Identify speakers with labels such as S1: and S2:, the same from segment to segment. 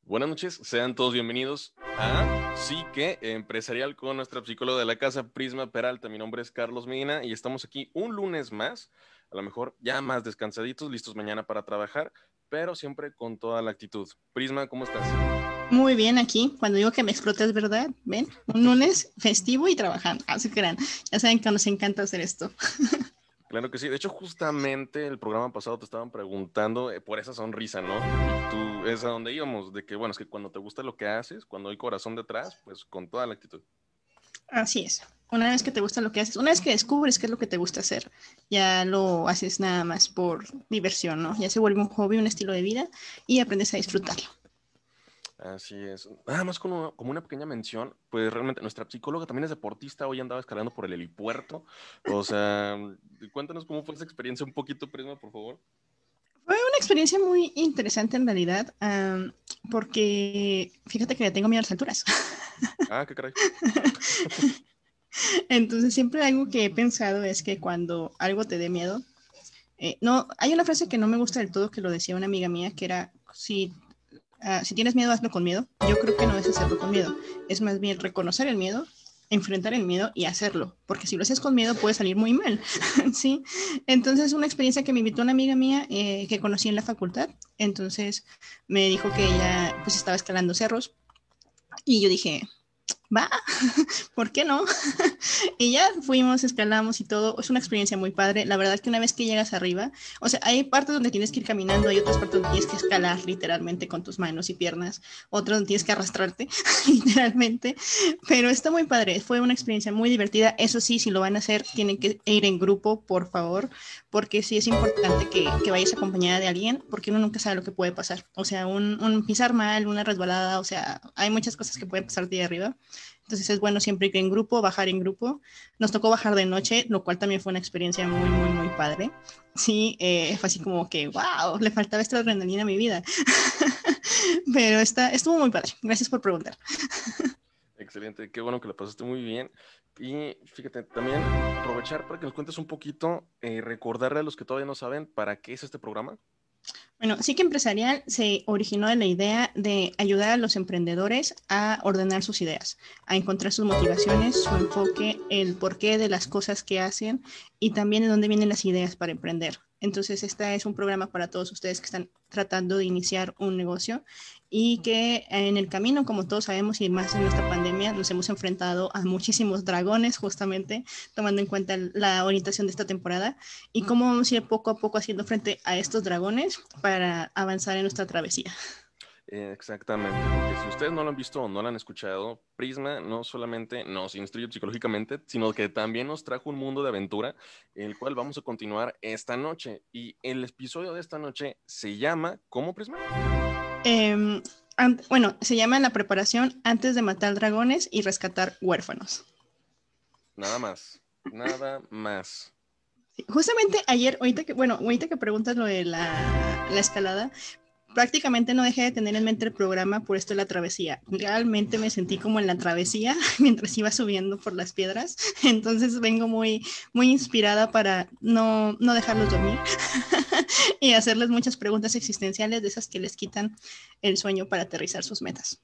S1: Buenas noches, sean todos bienvenidos a Psique Empresarial con nuestra psicóloga de la casa, Prisma Peralta. Mi nombre es Carlos Medina y estamos aquí un lunes más, a lo mejor ya más descansaditos, listos mañana para trabajar, pero siempre con toda la actitud. Prisma, ¿cómo estás?
S2: Muy bien aquí, cuando digo que me explota es verdad, ¿ven? Un lunes festivo y trabajando, así que ya saben que nos encanta hacer esto.
S1: Claro que sí, de hecho justamente el programa pasado te estaban preguntando por esa sonrisa, ¿no? Y tú, es a donde íbamos, de que bueno, es que cuando te gusta lo que haces, cuando hay corazón detrás, pues con toda la actitud.
S2: Así es, una vez que te gusta lo que haces, una vez que descubres qué es lo que te gusta hacer, ya lo haces nada más por diversión, ¿no? Ya se vuelve un hobby, un estilo de vida y aprendes a disfrutarlo.
S1: Así es. Nada más como una pequeña mención, pues realmente nuestra psicóloga también es deportista, hoy andaba escalando por el helipuerto. O sea, cuéntanos cómo fue esa experiencia un poquito, Prisma, por favor.
S2: Fue una experiencia muy interesante en realidad, porque fíjate que le tengo miedo a las alturas.
S1: Ah, qué caray.
S2: Entonces siempre algo que he pensado es que cuando algo te dé miedo, no, hay una frase que no me gusta del todo que lo decía una amiga mía, que era, si tienes miedo, hazlo con miedo. Yo creo que no es hacerlo con miedo, es más bien reconocer el miedo, enfrentar el miedo y hacerlo, porque si lo haces con miedo puede salir muy mal, ¿sí? Entonces, una experiencia que me invitó una amiga mía que conocí en la facultad, entonces me dijo que ella pues estaba escalando cerros y yo dije, va, ¿por qué no? Y ya fuimos, escalamos y todo. Es una experiencia muy padre. La verdad que una vez que llegas arriba, o sea, hay partes donde tienes que ir caminando, hay otras partes donde tienes que escalar literalmente con tus manos y piernas, otras donde tienes que arrastrarte literalmente, pero está muy padre. Fue una experiencia muy divertida. Eso sí, si lo van a hacer, tienen que ir en grupo, por favor, porque sí es importante que vayas acompañada de alguien, porque uno nunca sabe lo que puede pasar. O sea, un pisar mal, una resbalada, o sea, hay muchas cosas que pueden pasar de arriba. Entonces es bueno siempre ir en grupo, bajar en grupo. Nos tocó bajar de noche, lo cual también fue una experiencia muy, muy, muy padre. Sí, fue así como que, wow, le faltaba esta adrenalina a mi vida. Pero estuvo muy padre. Gracias por preguntar.
S1: Excelente, qué bueno que la pasaste muy bien. Y fíjate, también aprovechar para que nos cuentes un poquito, recordarle a los que todavía no saben para qué es este programa.
S2: Bueno, Psique Empresarial se originó de la idea de ayudar a los emprendedores a ordenar sus ideas, a encontrar sus motivaciones, su enfoque, el porqué de las cosas que hacen y también de dónde vienen las ideas para emprender. Entonces, este es un programa para todos ustedes que están tratando de iniciar un negocio y que en el camino, como todos sabemos, y más en esta pandemia, nos hemos enfrentado a muchísimos dragones, justamente tomando en cuenta la orientación de esta temporada y cómo vamos a ir poco a poco haciendo frente a estos dragones para avanzar en nuestra travesía.
S1: Exactamente, porque si ustedes no lo han visto o no lo han escuchado, Prisma no solamente nos instruye psicológicamente, sino que también nos trajo un mundo de aventura, el cual vamos a continuar esta noche. Y el episodio de esta noche se llama ¿cómo, Prisma?
S2: Eh, bueno, se llama la preparación antes de matar dragones y rescatar huérfanos.
S1: Nada más, nada más.
S2: Sí, justamente ayer, ahorita que preguntas lo de la escalada, prácticamente no dejé de tener en mente el programa por esto de la travesía. Realmente me sentí como en la travesía mientras iba subiendo por las piedras. Entonces vengo muy, muy inspirada para no dejarlos dormir y hacerles muchas preguntas existenciales de esas que les quitan el sueño para aterrizar sus metas.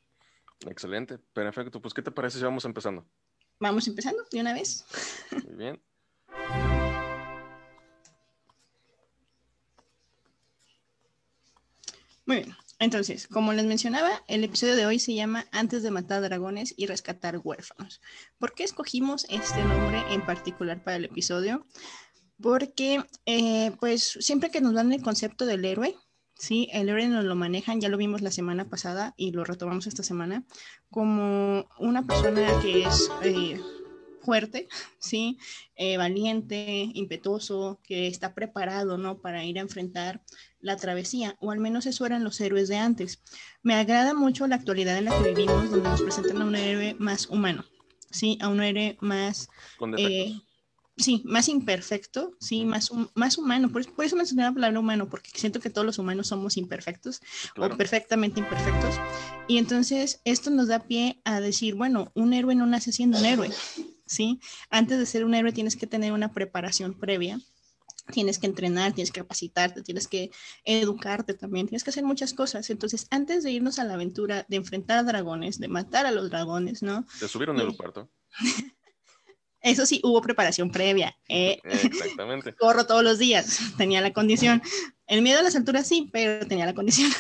S1: Excelente, perfecto. Pues, ¿qué te parece si vamos empezando?
S2: Vamos empezando de una vez.
S1: Muy bien.
S2: Muy bien. Entonces, como les mencionaba, el episodio de hoy se llama Antes de matar dragones y rescatar huérfanos. ¿Por qué escogimos este nombre en particular para el episodio? Porque, pues, siempre que nos dan el concepto del héroe, sí, el héroe nos lo manejan, ya lo vimos la semana pasada y lo retomamos esta semana, como una persona que es fuerte, ¿sí? Valiente, impetuoso, que está preparado, ¿no? Para ir a enfrentar la travesía, o al menos eso eran los héroes de antes. Me agrada mucho la actualidad en la que vivimos, donde nos presentan a un héroe más humano, ¿sí? A un héroe más...
S1: Con
S2: Eh,
S1: defectos.
S2: sí, más imperfecto, sí,
S1: Ujú.
S2: más humano. Por eso mencioné la palabra humano, porque siento que todos los humanos somos imperfectos o
S1: Claro.
S2: perfectamente imperfectos. Y entonces esto nos da pie a decir, bueno, un héroe no nace siendo un héroe, ¿sí? Antes de ser un héroe tienes que tener una preparación previa tienes que entrenar, tienes que capacitarte, tienes que educarte también, tienes que hacer muchas cosas. Entonces, antes de irnos a la aventura de enfrentar a dragones, de matar a los dragones, ¿no?
S1: ¿Te subieron el Luparto?
S2: Eso sí, hubo preparación previa.
S1: Exactamente.
S2: Corro todos los días, tenía la condición. El miedo a las alturas sí, pero tenía la condición.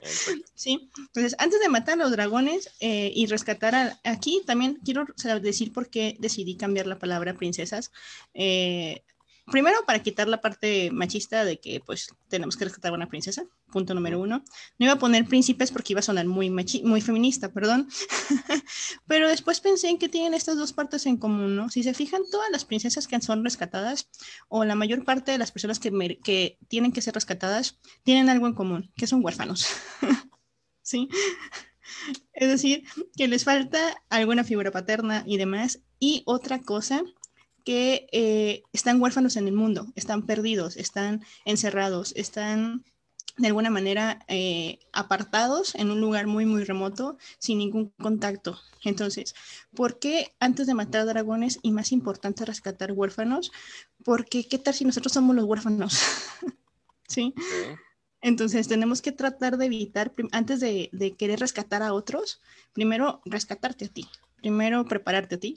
S1: Exacto.
S2: Sí, entonces antes de matar a los dragones y rescatar aquí, también quiero decir por qué decidí cambiar la palabra princesas. Primero, para quitar la parte machista de que pues tenemos que rescatar a una princesa, punto número uno. No iba a poner príncipes porque iba a sonar muy feminista, perdón. Pero después pensé en que tienen estas dos partes en común, ¿no? Si se fijan, todas las princesas que son rescatadas, o la mayor parte de las personas que tienen que ser rescatadas, tienen algo en común, que son huérfanos. ¿Sí? Es decir, que les falta alguna figura paterna y demás. Y otra cosa, que están huérfanos en el mundo, están perdidos, están encerrados, están de alguna manera apartados en un lugar muy remoto, sin ningún contacto. Entonces, ¿por qué antes de matar dragones y más importante rescatar huérfanos? Porque ¿qué tal si nosotros somos los huérfanos? ¿Sí?
S1: Okay.
S2: Entonces tenemos que tratar de evitar, antes de querer rescatar a otros, primero rescatarte a ti, primero prepararte a ti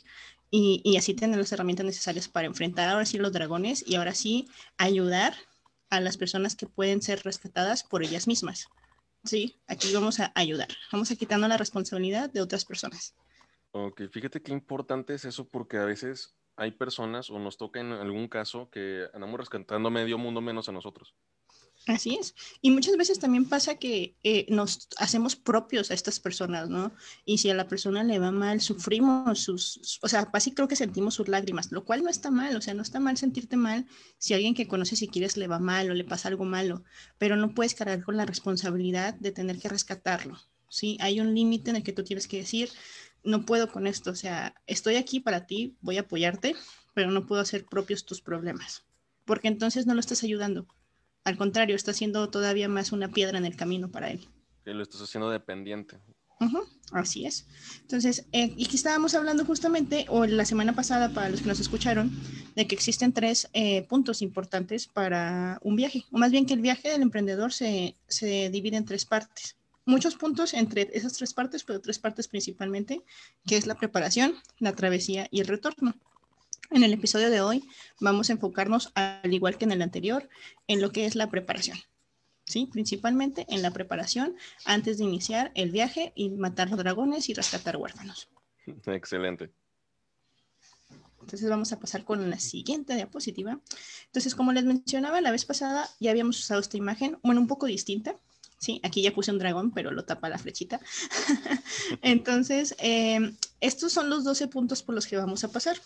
S2: y así tener las herramientas necesarias para enfrentar ahora sí los dragones y ahora sí ayudar a las personas que pueden ser rescatadas por ellas mismas. Sí, aquí vamos a ayudar, vamos a quitarnos la responsabilidad de otras personas.
S1: Ok, fíjate qué importante es eso porque a veces hay personas o nos toca en algún caso que andamos rescatando a medio mundo menos a nosotros.
S2: Así es. Y muchas veces también pasa que nos hacemos propios a estas personas, ¿no? Y si a la persona le va mal, sufrimos o sea, así creo que sentimos sus lágrimas, lo cual no está mal, o sea, no está mal sentirte mal si a alguien que conoces, si quieres, le va mal o le pasa algo malo, pero no puedes cargar con la responsabilidad de tener que rescatarlo, ¿sí? Hay un límite en el que tú tienes que decir, no puedo con esto, o sea, estoy aquí para ti, voy a apoyarte, pero no puedo hacer propios tus problemas, porque entonces no lo estás ayudando. Al contrario, está siendo todavía más una piedra en el camino para él.
S1: Que lo estás haciendo dependiente.
S2: Así es. Entonces, y aquí estábamos hablando justamente, o la semana pasada, para los que nos escucharon, de que existen tres puntos importantes para un viaje, o más bien que el viaje del emprendedor se divide en tres partes. Muchos puntos entre esas tres partes, pero tres partes principalmente, que es la preparación, la travesía y el retorno. En el episodio de hoy vamos a enfocarnos, al igual que en el anterior, en lo que es la preparación. ¿Sí? Principalmente en la preparación antes de iniciar el viaje y matar dragones y rescatar huérfanos.
S1: Excelente.
S2: Entonces vamos a pasar con la siguiente diapositiva. Entonces, como les mencionaba la vez pasada, ya habíamos usado esta imagen, bueno, un poco distinta. Sí, aquí ya puse un dragón, pero lo tapa la flechita. Entonces, estos son los 12 puntos por los que vamos a pasar.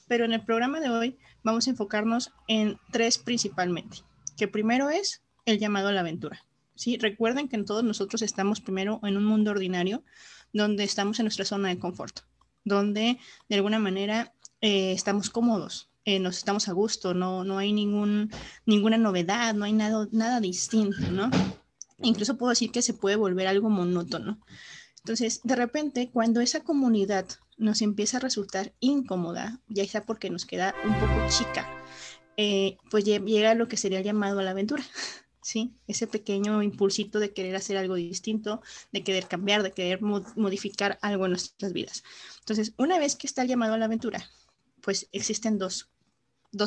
S2: Pero en el programa de hoy vamos a enfocarnos en tres principalmente. Que primero es el llamado a la aventura. ¿Sí? Recuerden que todos nosotros estamos primero en un mundo ordinario donde estamos en nuestra zona de confort, donde de alguna manera estamos cómodos, nos estamos a gusto, no hay ninguna novedad, no hay nada distinto, ¿no? Incluso puedo decir que se puede volver algo monótono. Entonces, de repente, cuando esa comunidad nos empieza a resultar incómoda, ya sea porque nos queda un poco chica, pues llega lo que sería el llamado a la aventura, ¿sí? Ese pequeño impulsito de querer hacer algo distinto, de querer cambiar, de querer modificar algo en nuestras vidas. Entonces, una vez que está el llamado a la aventura, pues existen dos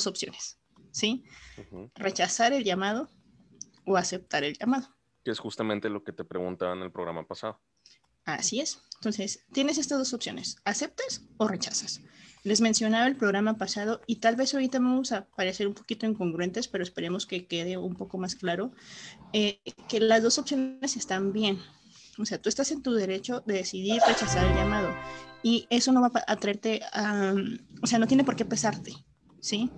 S2: opciones, ¿sí? Rechazar el llamado o aceptar el llamado.
S1: Que es justamente lo que te preguntaba en el programa pasado.
S2: Así es. Entonces, tienes estas dos opciones, ¿aceptas o rechazas? Les mencionaba el programa pasado y tal vez ahorita vamos a parecer un poquito incongruentes, pero esperemos que quede un poco más claro que las dos opciones están bien. O sea, tú estás en tu derecho de decidir rechazar el llamado y eso no va a traerte, o sea, no tiene por qué pesarte, ¿sí?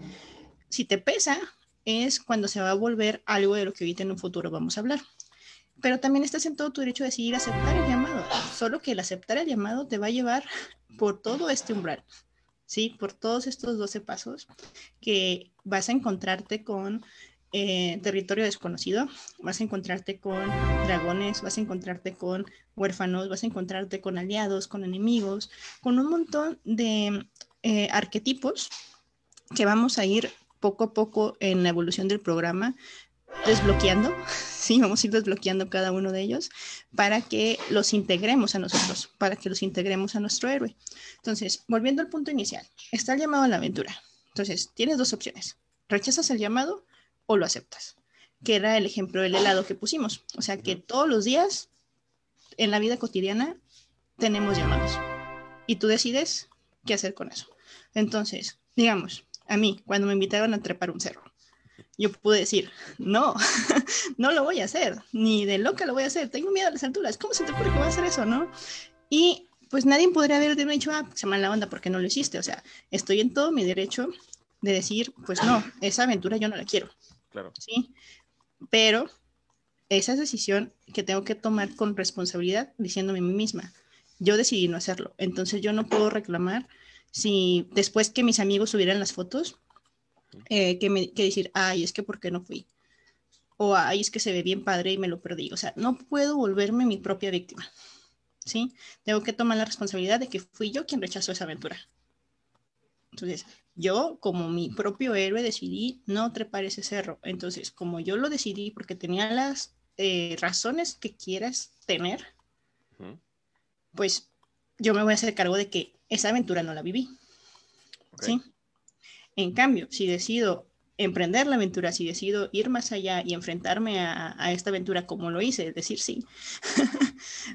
S2: Si te pesa es cuando se va a volver algo de lo que ahorita en un futuro vamos a hablar. Pero también estás en todo tu derecho de decidir aceptar el llamado, solo que el aceptar el llamado te va a llevar por todo este umbral, ¿sí? Por todos estos 12 pasos que vas a encontrarte con territorio desconocido, vas a encontrarte con dragones, vas a encontrarte con huérfanos, vas a encontrarte con aliados, con enemigos, con un montón de arquetipos que vamos a ir poco a poco en la evolución del programa desbloqueando, sí, vamos a ir desbloqueando cada uno de ellos para que los integremos a nosotros, para que los integremos a nuestro héroe. Entonces, volviendo al punto inicial, está el llamado a la aventura. Entonces, tienes dos opciones. ¿Rechazas el llamado o lo aceptas? Que era el ejemplo del helado que pusimos. O sea, que todos los días en la vida cotidiana tenemos llamados y tú decides qué hacer con eso. Entonces, digamos, a mí, cuando me invitaron a trepar un cerro, yo pude decir, no, no lo voy a hacer, ni de loca lo voy a hacer, tengo miedo a las alturas, ¿cómo se te ocurre que voy a hacer eso, no? Y pues nadie podría haber dicho, se mala onda porque no lo hiciste, o sea, estoy en todo mi derecho de decir, pues no, esa aventura yo no la quiero,
S1: Claro.
S2: ¿sí? Pero esa es decisión que tengo que tomar con responsabilidad, diciéndome a mí misma, yo decidí no hacerlo, entonces yo no puedo reclamar si después que mis amigos subieran las fotos, que decir, ay, es que ¿por qué no fui? O ay, es que se ve bien padre y me lo perdí. O sea, no puedo volverme mi propia víctima, ¿sí? Tengo que tomar la responsabilidad de que fui yo quien rechazó esa aventura. Entonces, yo como mi propio héroe decidí no trepar ese cerro. Entonces, como yo lo decidí porque tenía las razones que quieras tener, pues yo me voy a hacer cargo de que esa aventura no la viví, ¿sí? En cambio, si decido emprender la aventura, si decido ir más allá y enfrentarme a esta aventura como lo hice, es decir, sí,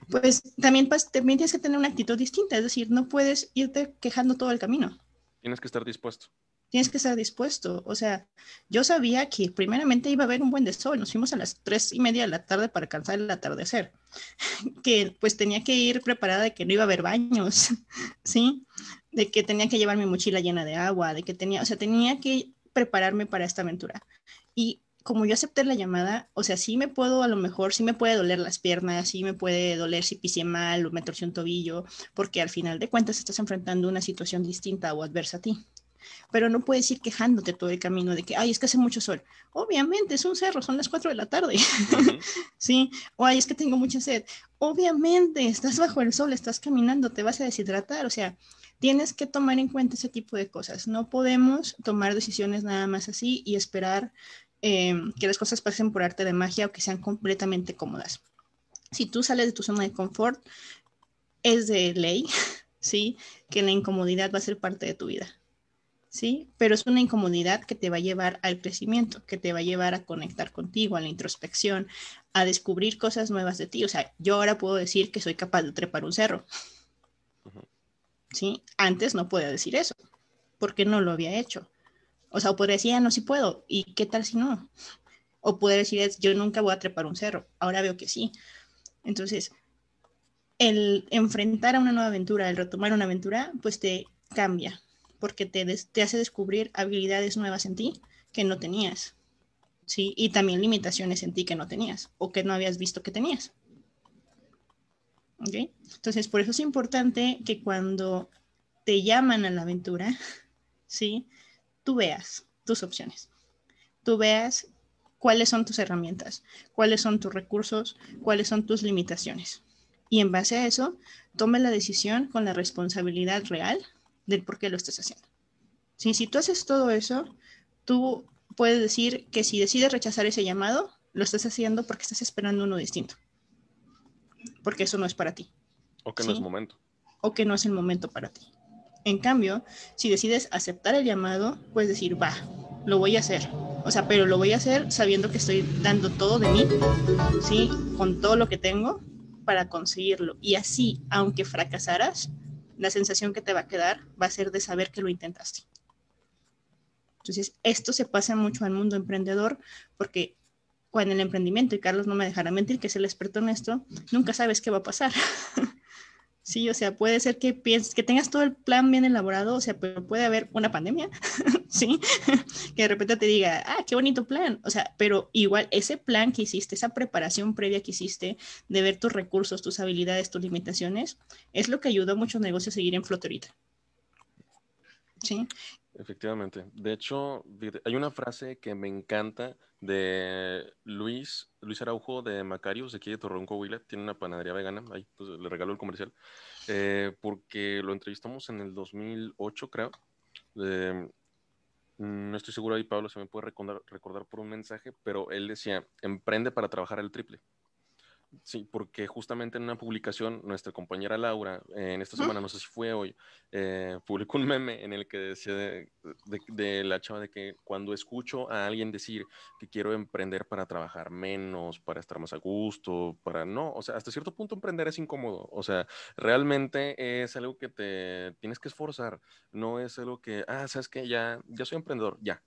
S2: pues también tienes que tener una actitud distinta, es decir, no puedes irte quejando todo el camino.
S1: Tienes que estar dispuesto.
S2: Tienes que estar dispuesto. O sea, yo sabía que primeramente iba a haber un buen de sol. Nos fuimos a las 3:30 de la tarde para alcanzar el atardecer. Que pues tenía que ir preparada de que no iba a haber baños, ¿sí? De que tenía que llevar mi mochila llena de agua, de que tenía que prepararme para esta aventura. Y como yo acepté la llamada, o sea, sí me puedo, a lo mejor, sí me puede doler las piernas, sí me puede doler si pisé mal o me torcí un tobillo, porque al final de cuentas estás enfrentando una situación distinta o adversa a ti. Pero no puedes ir quejándote todo el camino de que, ay, es que hace mucho sol. Obviamente, es un cerro, son las 4 de la tarde. Sí, o ay, es que tengo mucha sed. Obviamente, estás bajo el sol, estás caminando, te vas a deshidratar. O sea, tienes que tomar en cuenta ese tipo de cosas. No podemos tomar decisiones nada más así y esperar que las cosas pasen por arte de magia o que sean completamente cómodas. Si tú sales de tu zona de confort, es de ley, ¿sí? Que la incomodidad va a ser parte de tu vida. ¿Sí? Pero es una incomodidad que te va a llevar al crecimiento, que te va a llevar a conectar contigo, a la introspección, a descubrir cosas nuevas de ti. O sea, yo ahora puedo decir que soy capaz de trepar un cerro, ¿sí? Antes no podía decir eso, porque no lo había hecho. O sea, o podría decir, no, sí puedo, ¿y qué tal si no? O poder decir, yo nunca voy a trepar un cerro, ahora veo que sí. Entonces, el enfrentar a una nueva aventura, el retomar una aventura, pues te cambia, porque te hace descubrir habilidades nuevas en ti que no tenías, ¿sí? Y también limitaciones en ti que no tenías o que no habías visto que tenías. ¿Ok? Entonces, por eso es importante que cuando te llaman a la aventura, ¿sí? Tú veas tus opciones, tú veas cuáles son tus herramientas, cuáles son tus recursos, cuáles son tus limitaciones. Y en base a eso, tome la decisión con la responsabilidad real del por qué lo estás haciendo. ¿Sí? Si tú haces todo eso, tú puedes decir que si decides rechazar ese llamado, lo estás haciendo porque estás esperando uno distinto. Porque eso no es para ti.
S1: O que
S2: ¿sí?
S1: no es momento.
S2: O que no es el momento para ti. En cambio, si decides aceptar el llamado, puedes decir, va, lo voy a hacer. O sea, pero lo voy a hacer sabiendo que estoy dando todo de mí, ¿sí? Con todo lo que tengo para conseguirlo. Y así, aunque fracasaras, la sensación que te va a quedar va a ser de saber que lo intentaste. Entonces, esto se pasa mucho al mundo emprendedor porque cuando el emprendimiento, y Carlos no me dejará mentir, que es el experto en esto, nunca sabes qué va a pasar. Sí, o sea, puede ser que pienses que tengas todo el plan bien elaborado, o sea, pero puede haber una pandemia, ¿sí? Que de repente te diga, qué bonito plan, o sea, pero igual ese plan que hiciste, esa preparación previa que hiciste de ver tus recursos, tus habilidades, tus limitaciones, es lo que ayudó a muchos negocios a seguir en flote ahorita. ¿Sí?
S1: Efectivamente. De hecho, hay una frase que me encanta de Luis Araujo de Macarius, de aquí de Torreón, Coahuila. Tiene una panadería vegana. Ahí pues, le regalo el comercial. Porque lo entrevistamos en el 2008, creo. No estoy seguro ahí, Pablo, se me puede recordar por un mensaje, pero él decía, emprende para trabajar el triple. Sí, porque justamente en una publicación, nuestra compañera Laura, en esta
S2: Ujú.
S1: semana, no sé si fue hoy, publicó un meme en el que decía de la chava de que cuando escucho a alguien decir que quiero emprender para trabajar menos, para estar más a gusto, para no, o sea, hasta cierto punto emprender es incómodo, o sea, realmente es algo que te tienes que esforzar, no es algo que, sabes que ya soy emprendedor, ya,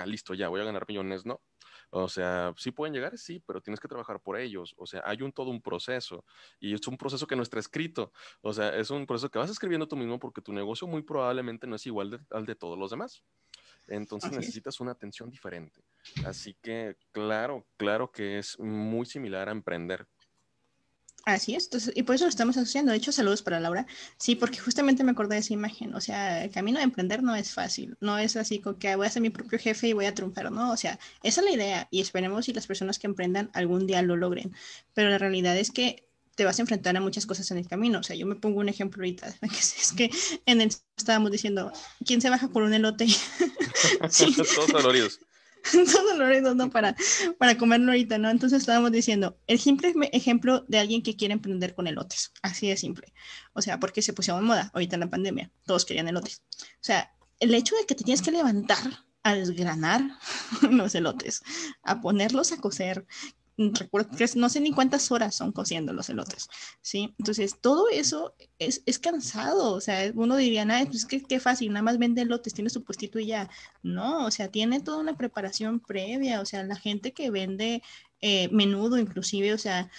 S1: listo, ya voy a ganar millones, no. O sea, sí pueden llegar, sí, pero tienes que trabajar por ellos. O sea, hay todo un proceso y es un proceso que no está escrito. O sea, es un proceso que vas escribiendo tú mismo porque tu negocio muy probablemente no es igual al de todos los demás. Entonces
S2: Así es.
S1: necesitas una atención diferente. Así que, claro que es muy similar a emprender.
S2: Así es, entonces, y por eso lo estamos haciendo. De hecho, saludos para Laura. Sí, porque justamente me acordé de esa imagen. O sea, el camino de emprender no es fácil. No es así como que voy a ser mi propio jefe y voy a triunfar. No, o sea, esa es la idea. Y esperemos si las personas que emprendan algún día lo logren. Pero la realidad es que te vas a enfrentar a muchas cosas en el camino. O sea, yo me pongo un ejemplo ahorita. Es que en el estábamos diciendo, ¿quién se baja por un elote? Sí.
S1: Todos doloridos.
S2: Todo lo no para comerlo ahorita, ¿no? Entonces estábamos diciendo, el simple ejemplo de alguien que quiere emprender con elotes, así de simple. O sea, porque se pusieron en moda ahorita en la pandemia, todos querían elotes. O sea, el hecho de que te tienes que levantar a desgranar los elotes, a ponerlos a cocer, recuerdo que no sé ni cuántas horas son cociendo los elotes, ¿sí? Entonces, todo eso es cansado, o sea, uno diría, nada, pues qué fácil, nada más vende elotes, tiene su puestito y ya. No, o sea, tiene toda una preparación previa, o sea, la gente que vende menudo inclusive, o sea,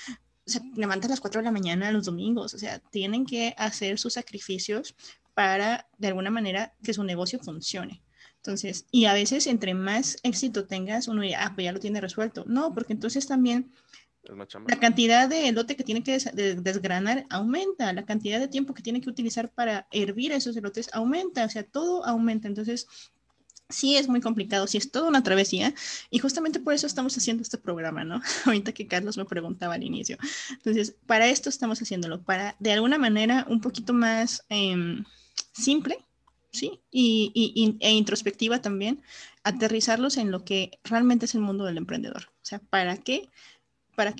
S2: se levanta a las 4 de la mañana los domingos, o sea, tienen que hacer sus sacrificios para, de alguna manera, que su negocio funcione. Entonces, y a veces entre más éxito tengas, uno dirá, pues ya lo tiene resuelto. No, porque entonces también
S1: Es más chamba.
S2: la cantidad de elote que tiene que desgranar aumenta, la cantidad de tiempo que tiene que utilizar para hervir esos elotes aumenta, o sea, todo aumenta. Entonces, sí es muy complicado, sí es toda una travesía y justamente por eso estamos haciendo este programa, ¿no? Ahorita que Carlos me preguntaba al inicio. Entonces, para esto estamos haciéndolo, para de alguna manera un poquito más simple, ¿sí? E introspectiva también, aterrizarlos en lo que realmente es el mundo del emprendedor. O sea, para qué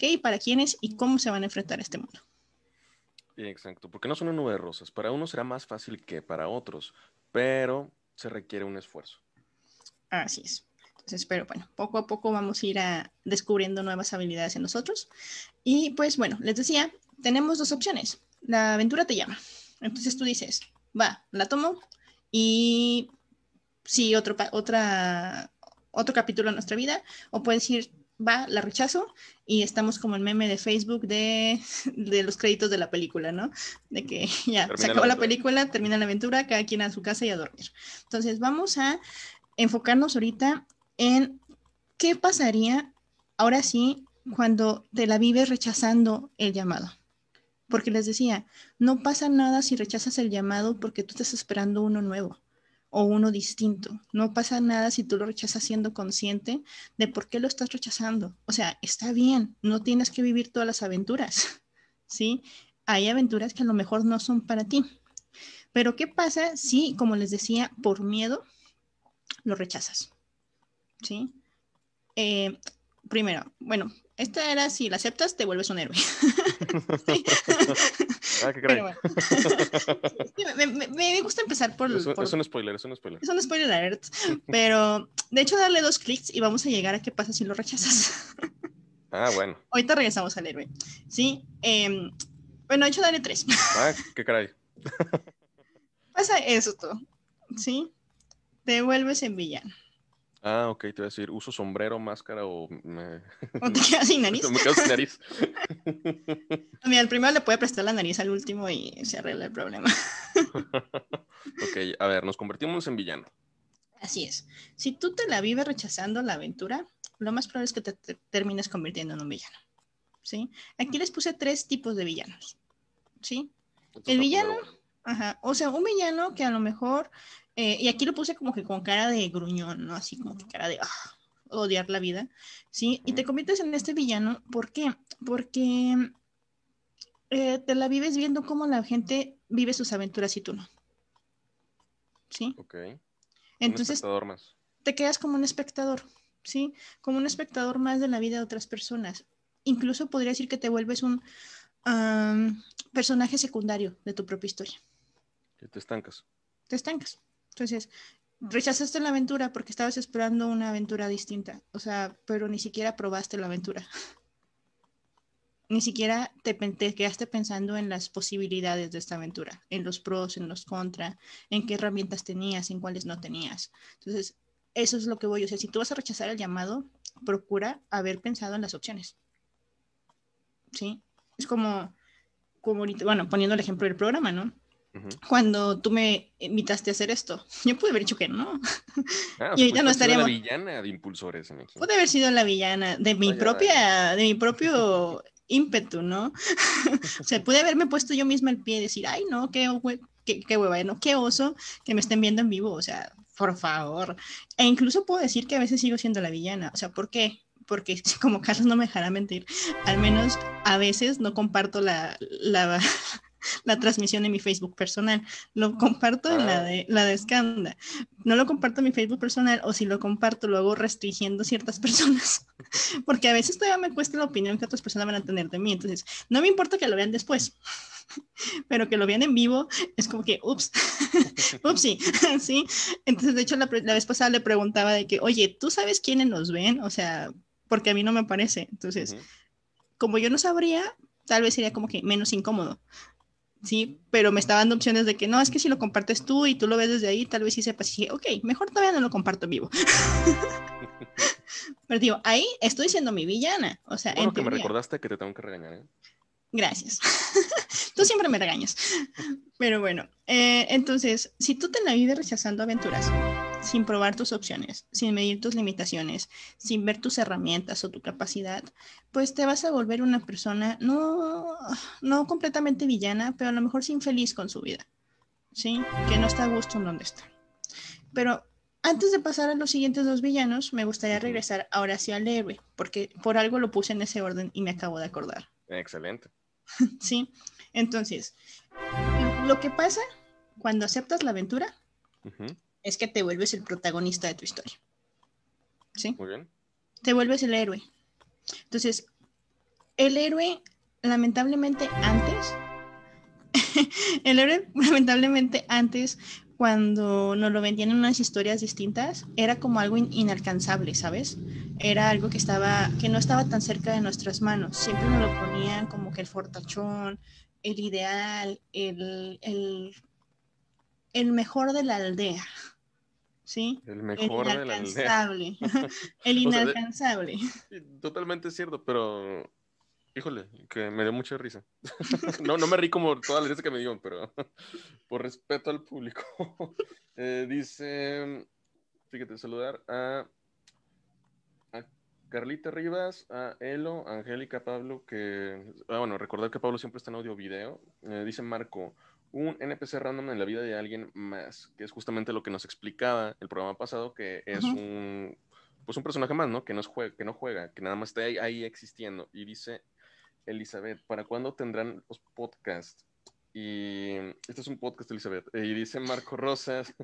S2: y para quiénes y cómo se van a enfrentar a este mundo.
S1: Exacto, porque no son una nube de rosas. Para unos será más fácil que para otros, pero se requiere un esfuerzo.
S2: Así es. Entonces, pero bueno, poco a poco vamos a ir descubriendo nuevas habilidades en nosotros. Y pues bueno, les decía, tenemos dos opciones. La aventura te llama. Entonces tú dices, va, la tomo y sí, otro capítulo de nuestra vida. O puedes decir, va, la rechazo y estamos como el meme de Facebook de los créditos de la película, ¿no? De que ya, se
S1: Termina la
S2: acabó la
S1: aventura.
S2: película, termina la aventura, cada quien a su casa y a dormir. Entonces vamos a enfocarnos ahorita en qué pasaría ahora sí cuando te la vives rechazando el llamado. Porque les decía, no pasa nada si rechazas el llamado porque tú estás esperando uno nuevo o uno distinto. No pasa nada si tú lo rechazas siendo consciente de por qué lo estás rechazando. O sea, está bien, no tienes que vivir todas las aventuras, ¿sí? Hay aventuras que a lo mejor no son para ti. Pero ¿qué pasa si, como les decía, por miedo lo rechazas? ¿Sí? Eh, primero, bueno, esta era si la aceptas, te vuelves un héroe. Sí.
S1: Qué
S2: Pero
S1: caray.
S2: bueno, sí, me gusta empezar
S1: Es un spoiler, es un spoiler.
S2: Es un spoiler alert, pero de hecho darle dos clics y vamos a llegar a qué pasa si lo rechazas.
S1: Bueno.
S2: Ahorita regresamos al héroe. Sí, bueno, de hecho darle tres.
S1: Qué caray.
S2: Pasa esto, ¿sí? Te vuelves en villano.
S1: Ok, te voy a decir, ¿uso sombrero, máscara o
S2: O te quedas sin nariz.
S1: me quedo sin nariz?
S2: Mira, el primero le puede prestar la nariz al último y se arregla el problema.
S1: Ok, a ver, nos convertimos en villano.
S2: Así es. Si tú te la vives rechazando la aventura, lo más probable es que te termines convirtiendo en un villano. ¿Sí? Aquí les puse tres tipos de villanos. ¿Sí?
S1: Esto
S2: El
S1: se va a poner
S2: villano,
S1: bueno.
S2: ajá, o sea, un villano que a lo mejor, y aquí lo puse como que con cara de gruñón, ¿no? Así como que cara de odiar la vida, ¿sí? Y te conviertes en este villano, ¿por qué? Porque te la vives viendo cómo la gente vive sus aventuras y tú no, ¿sí?
S1: Ok, un
S2: Entonces,
S1: espectador más.
S2: te quedas como un espectador, ¿sí? Como un espectador más de la vida de otras personas. Incluso podría decir que te vuelves un personaje secundario de tu propia historia.
S1: Que te estancas.
S2: Te estancas. Entonces, rechazaste la aventura porque estabas esperando una aventura distinta, o sea, pero ni siquiera probaste la aventura. Ni siquiera te quedaste pensando en las posibilidades de esta aventura, en los pros, en los contras, en qué herramientas tenías, en cuáles no tenías. Entonces, eso es lo que voy. O sea, si tú vas a rechazar el llamado, procura haber pensado en las opciones. ¿Sí? Es como ahorita, bueno, poniendo el ejemplo del programa, ¿no? Cuando tú me invitaste a hacer esto, yo pude haber dicho que no.
S1: Ah, o
S2: Y
S1: sea,
S2: ahorita no
S1: pudiste haber sido la
S2: estaríamos.
S1: villana de Impulsores, MX.
S2: Pude haber sido la villana de mi
S1: Vaya, vaya.
S2: propio ímpetu, ¿no? O sea, pude haberme puesto yo misma el pie y decir, ay, no, qué hueva, ¿no? Qué oso que me estén viendo en vivo, o sea, por favor. E incluso puedo decir que a veces sigo siendo la villana, o sea, ¿por qué? Porque como Carlos no me dejará mentir, al menos a veces no comparto la transmisión en mi Facebook personal, lo comparto en la de Skanda. No lo comparto en mi Facebook personal, o si lo comparto, lo hago restringiendo ciertas personas, porque a veces todavía me cuesta la opinión que otras personas van a tener de mí. Entonces, no me importa que lo vean después, pero que lo vean en vivo es como que, ups, upsi, ¿sí? Entonces, de hecho, la vez pasada le preguntaba de que, oye, ¿tú sabes quiénes nos ven? O sea, porque a mí no me parece. Entonces, como yo no sabría, tal vez sería como que menos incómodo. Sí, pero me estaba dando opciones de que no, es que si lo compartes tú y tú lo ves desde ahí, tal vez sí sepas. Y dije, ok, mejor todavía no lo comparto en vivo. Pero digo, ahí estoy siendo mi villana, o sea,
S1: Qué bueno
S2: en
S1: que me
S2: teoría.
S1: recordaste que te tengo que regañar, ¿eh?
S2: Gracias. Tú siempre me regañas. Pero bueno, entonces, si tú te la vives rechazando aventuras, sin probar tus opciones, sin medir tus limitaciones, sin ver tus herramientas o tu capacidad, pues te vas a volver una persona no completamente villana, pero a lo mejor sí infeliz con su vida, ¿sí? Que no está a gusto en donde está. Pero antes de pasar a los siguientes dos villanos, me gustaría regresar ahora sí al héroe, porque por algo lo puse en ese orden y me acabo de acordar.
S1: Excelente.
S2: ¿Sí? Entonces, lo que pasa cuando aceptas la aventura es que te vuelves el protagonista de tu historia. ¿Sí?
S1: Muy bien.
S2: Te vuelves el héroe. Entonces, el héroe, lamentablemente antes, cuando nos lo vendían en unas historias distintas, era como algo inalcanzable, ¿sabes? Era algo que no estaba tan cerca de nuestras manos. Siempre nos lo ponían como que el fortachón, el ideal, el mejor de la aldea, ¿sí?
S1: El
S2: El
S1: mejor de la aldea.
S2: inalcanzable, el
S1: O sea,
S2: inalcanzable.
S1: totalmente cierto, pero híjole, que me dio mucha risa. No me reí como toda la risa que me dio, pero por respeto al público. Dice, fíjate, saludar a Carlita Rivas, a Elo, a Angélica, Pablo, bueno, recordar que Pablo siempre está en audio video. Dice Marco, un NPC random en la vida de alguien más, que es justamente lo que nos explicaba el programa pasado, que es pues un personaje más, ¿no? Que no juega, que nada más está ahí existiendo. Y dice Elizabeth, ¿para cuándo tendrán los podcasts? Y este es un podcast, Elizabeth. Y dice Marco Rosas,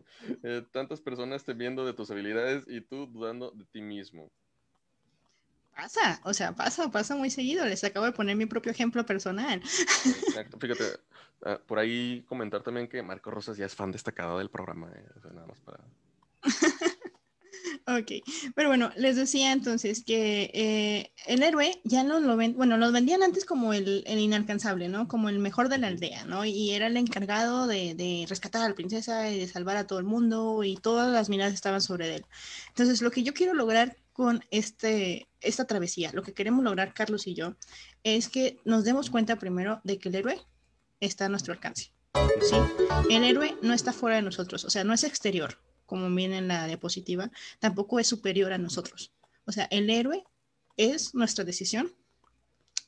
S1: tantas personas temiendo de tus habilidades y tú dudando de ti mismo.
S2: Pasa, o sea, pasa muy seguido. Les acabo de poner mi propio ejemplo personal.
S1: Exacto, fíjate, por ahí comentar también que Marco Rosas ya es fan destacado del programa, o sea, nada más para...
S2: Ok, pero bueno, les decía entonces que el héroe ya no lo ven, bueno, lo vendían antes como el inalcanzable, ¿no? Como el mejor de la aldea, ¿no? Y era el encargado de rescatar a la princesa y de salvar a todo el mundo y todas las miradas estaban sobre él. Entonces, lo que yo quiero lograr con esta travesía, lo que queremos lograr Carlos y yo, es que nos demos cuenta primero de que el héroe está a nuestro alcance, ¿sí? El héroe no está fuera de nosotros, o sea, no es exterior como viene en la diapositiva, tampoco es superior a nosotros. O sea, el héroe es nuestra decisión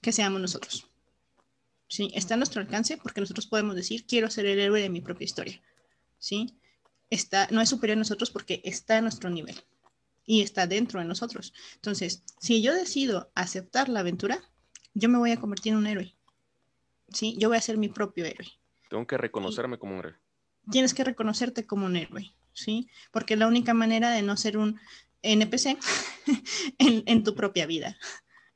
S2: que seamos nosotros. ¿Sí? Está a nuestro alcance porque nosotros podemos decir, quiero ser el héroe de mi propia historia. ¿Sí? No es superior a nosotros porque está a nuestro nivel y está dentro de nosotros. Entonces, si yo decido aceptar la aventura, yo me voy a convertir en un héroe. ¿Sí? Yo voy a ser mi propio héroe.
S1: Tengo que reconocerme como un héroe.
S2: Tienes que reconocerte como un héroe. ¿sí? Porque es la única manera de no ser un NPC en tu propia vida,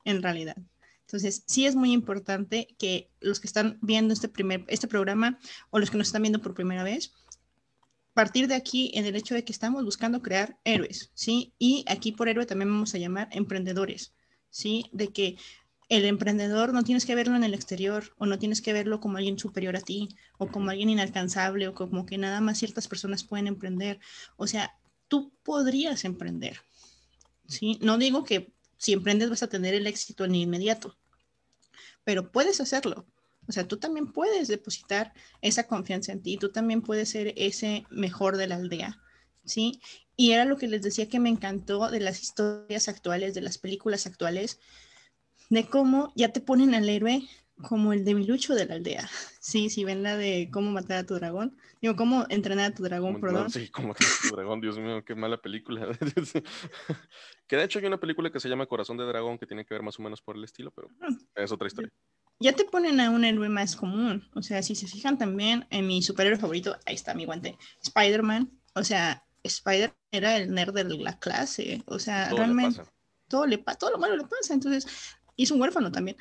S2: en realidad. Entonces, sí es muy importante que los que están viendo este programa o los que nos están viendo por primera vez, partir de aquí en el hecho de que estamos buscando crear héroes, ¿sí? Y aquí por héroe también vamos a llamar emprendedores, ¿sí? De que el emprendedor no tienes que verlo en el exterior o no tienes que verlo como alguien superior a ti o como alguien inalcanzable o como que nada más ciertas personas pueden emprender. O sea, tú podrías emprender, ¿sí? No digo que si emprendes vas a tener el éxito en inmediato, pero puedes hacerlo. O sea, tú también puedes depositar esa confianza en ti, tú también puedes ser ese mejor de la aldea, ¿sí? Y era lo que les decía que me encantó de las historias actuales, de las películas actuales, de cómo ya te ponen al héroe como el debilucho de la aldea. Sí, si ven la de cómo matar a tu dragón, digo, cómo entrenar a tu dragón, perdón.
S1: Sí, cómo entrenar a tu dragón, Dios mío, qué mala película. Que de hecho hay una película que se llama Corazón de Dragón que tiene que ver más o menos por el estilo, pero es otra historia.
S2: Ya te ponen a un héroe más común. O sea, si se fijan también en mi superhéroe favorito, ahí está mi guante, Spider-Man. O sea, Spider era el nerd de la clase. O sea,
S1: Todo
S2: realmente
S1: le pasa.
S2: todo lo malo le pasa. Entonces, y es un huérfano también.